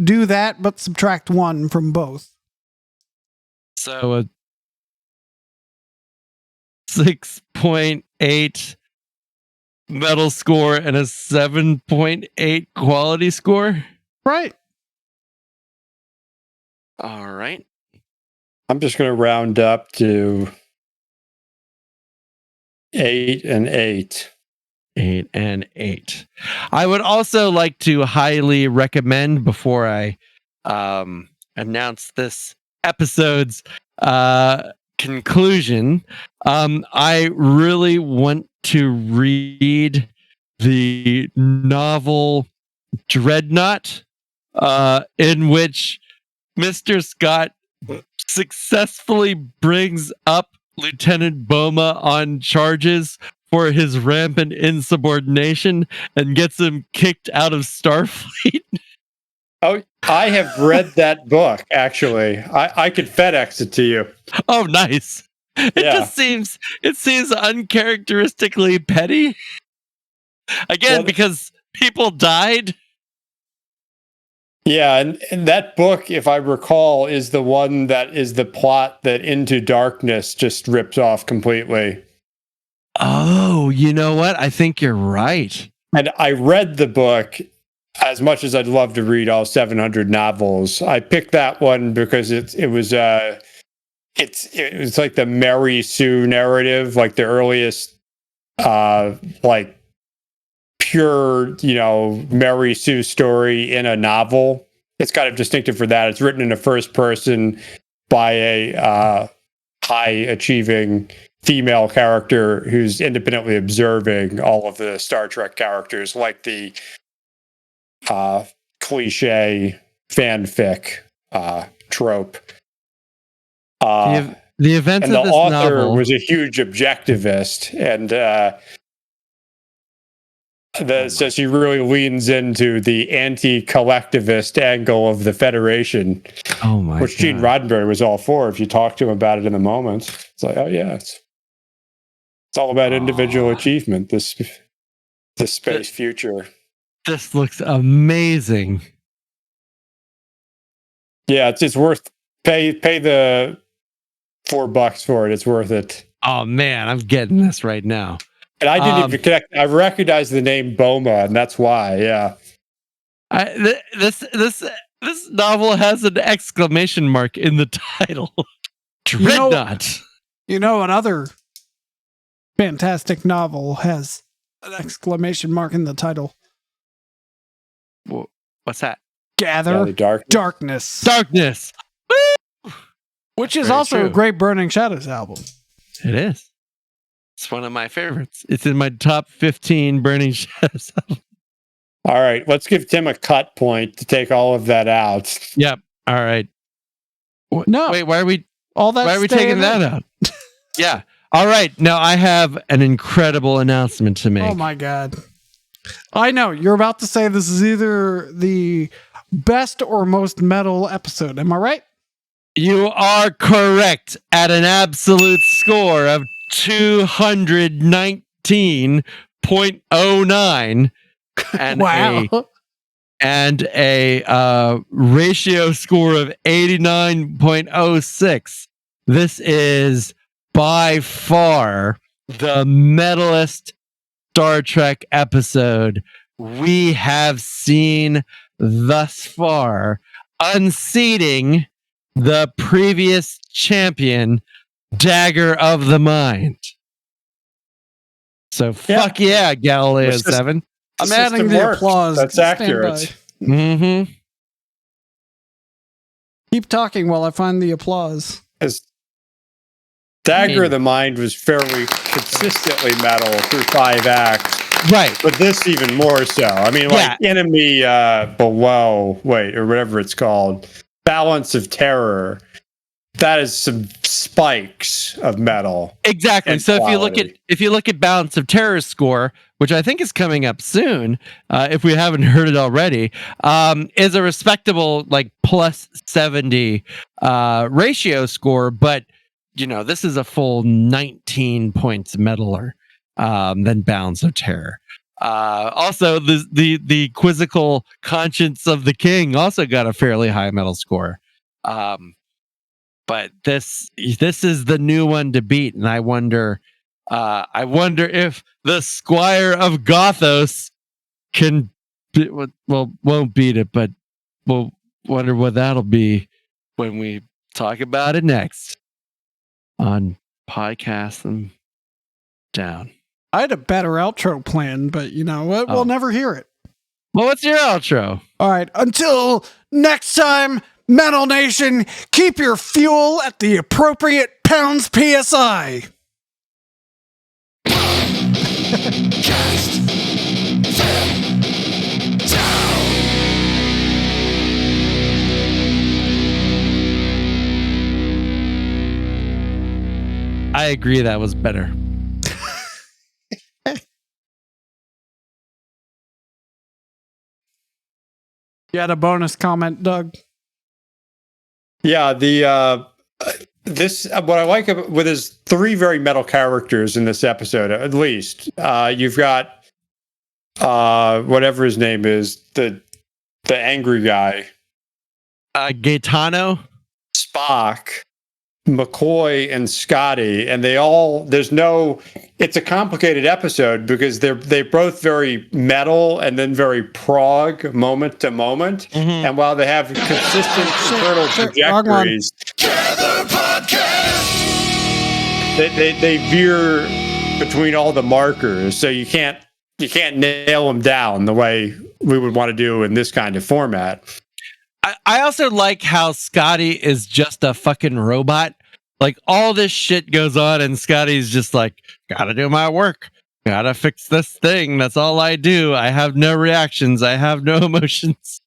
do that, but subtract 1 from both. So a 6.8 metal score and a 7.8 quality score. Right. All right. I'm just going to round up to 8 and 8. 8 and 8. I would also like to highly recommend, before I announce this episode's conclusion, I really want to read the novel Dreadnought, in which Mr. Scott successfully brings up Lieutenant Boma on charges for his rampant insubordination and gets him kicked out of Starfleet. Oh, I have read that book, actually. I could FedEx it to you. Oh, nice. It seems uncharacteristically petty. Again, because people died. Yeah, and that book, if I recall, is the one that is the plot that Into Darkness just rips off completely. Oh, you know what? I think you're right. And I read the book. As much as I'd love to read all 700 novels, I picked that one because it's like the Mary Sue narrative, like the earliest, like pure, Mary Sue story in a novel. It's kind of distinctive for that. It's written in the first person by a high achieving female character who's independently observing all of the Star Trek characters, like the cliche fanfic trope. The events and of the this author novel was a huge objectivist, and so she really leans into the anti-collectivist angle of the Federation, which Gene Roddenberry was all for. If you talk to him about it in the moment, it's like, oh yeah, it's all about individual achievement. This space future. This looks amazing. Yeah, it's worth pay the $4 for it. It's worth it. Oh man, I'm getting this right now. And I didn't even connect. I recognized the name Boma, and that's why. Yeah. This novel has an exclamation mark in the title. Dreadnought. You know, another fantastic novel has an exclamation mark in the title. What's that? Gather Darkness. Darkness. Which is Very also true. a great Burning Shadows album. It is. It's one of my favorites. It's in my top 15 Burning Shadows. All right, let's give Tim a cut point to take all of that out. Yep. All right. No. Wait, why are we All that why are we taking that out? Yeah. All right. Now I have an incredible announcement to make. Oh my god. I know. You're about to say this is either the best or most metal episode. Am I right? You are correct at an absolute score of 219.09 and Wow. a ratio score of 89.06. This is by far the metalist Star Trek episode we have seen thus far, unseating the previous champion, Dagger of the Mind. So fuck yeah, Galileo 7. I'm adding the applause. That's Stand accurate. by. Mm-hmm. Keep talking while I find the applause. As Dagger of the Mind was fairly consistently metal through 5 acts. Right. But this even more so. I mean, like Enemy Below, or whatever it's called. Balance of Terror. That is some spikes of metal. Exactly. So quality. if you look at Balance of Terror score, which I think is coming up soon, if we haven't heard it already, is a respectable like plus 70 ratio score, but you know, this is a full 19 points metaler than Balance of Terror. Also, the quizzical Conscience of the King also got a fairly high metal score. But this is the new one to beat, and I wonder if the Squire of Gothos won't beat it, but we'll wonder what that'll be when we talk about it next on Podcast Them Down. I had a better outro plan, but you know what? We'll never hear it. Well, what's your outro? All right. Until next time, Metal Nation, keep your fuel at the appropriate pounds PSI. I agree that was better. You had a bonus comment, Doug? Yeah, this what I like about with his 3 very metal characters in this episode, at least. You've got whatever his name is, the angry guy, Gaetano, Spock, McCoy, and Scotty, and it's a complicated episode because they're both very metal and then very prog moment to moment. Mm-hmm. And while they have consistent internal trajectories, they veer between all the markers, so you can't nail them down the way we would want to do in this kind of format. I also like how Scotty is just a fucking robot. Like all this shit goes on and Scotty's just like, gotta do my work. Gotta fix this thing. That's all I do. I have no reactions. I have no emotions.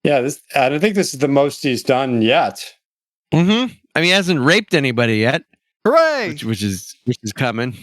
Yeah, I don't think this is the most he's done yet. Mm-hmm. I mean, he hasn't raped anybody yet. Hooray! Which is coming.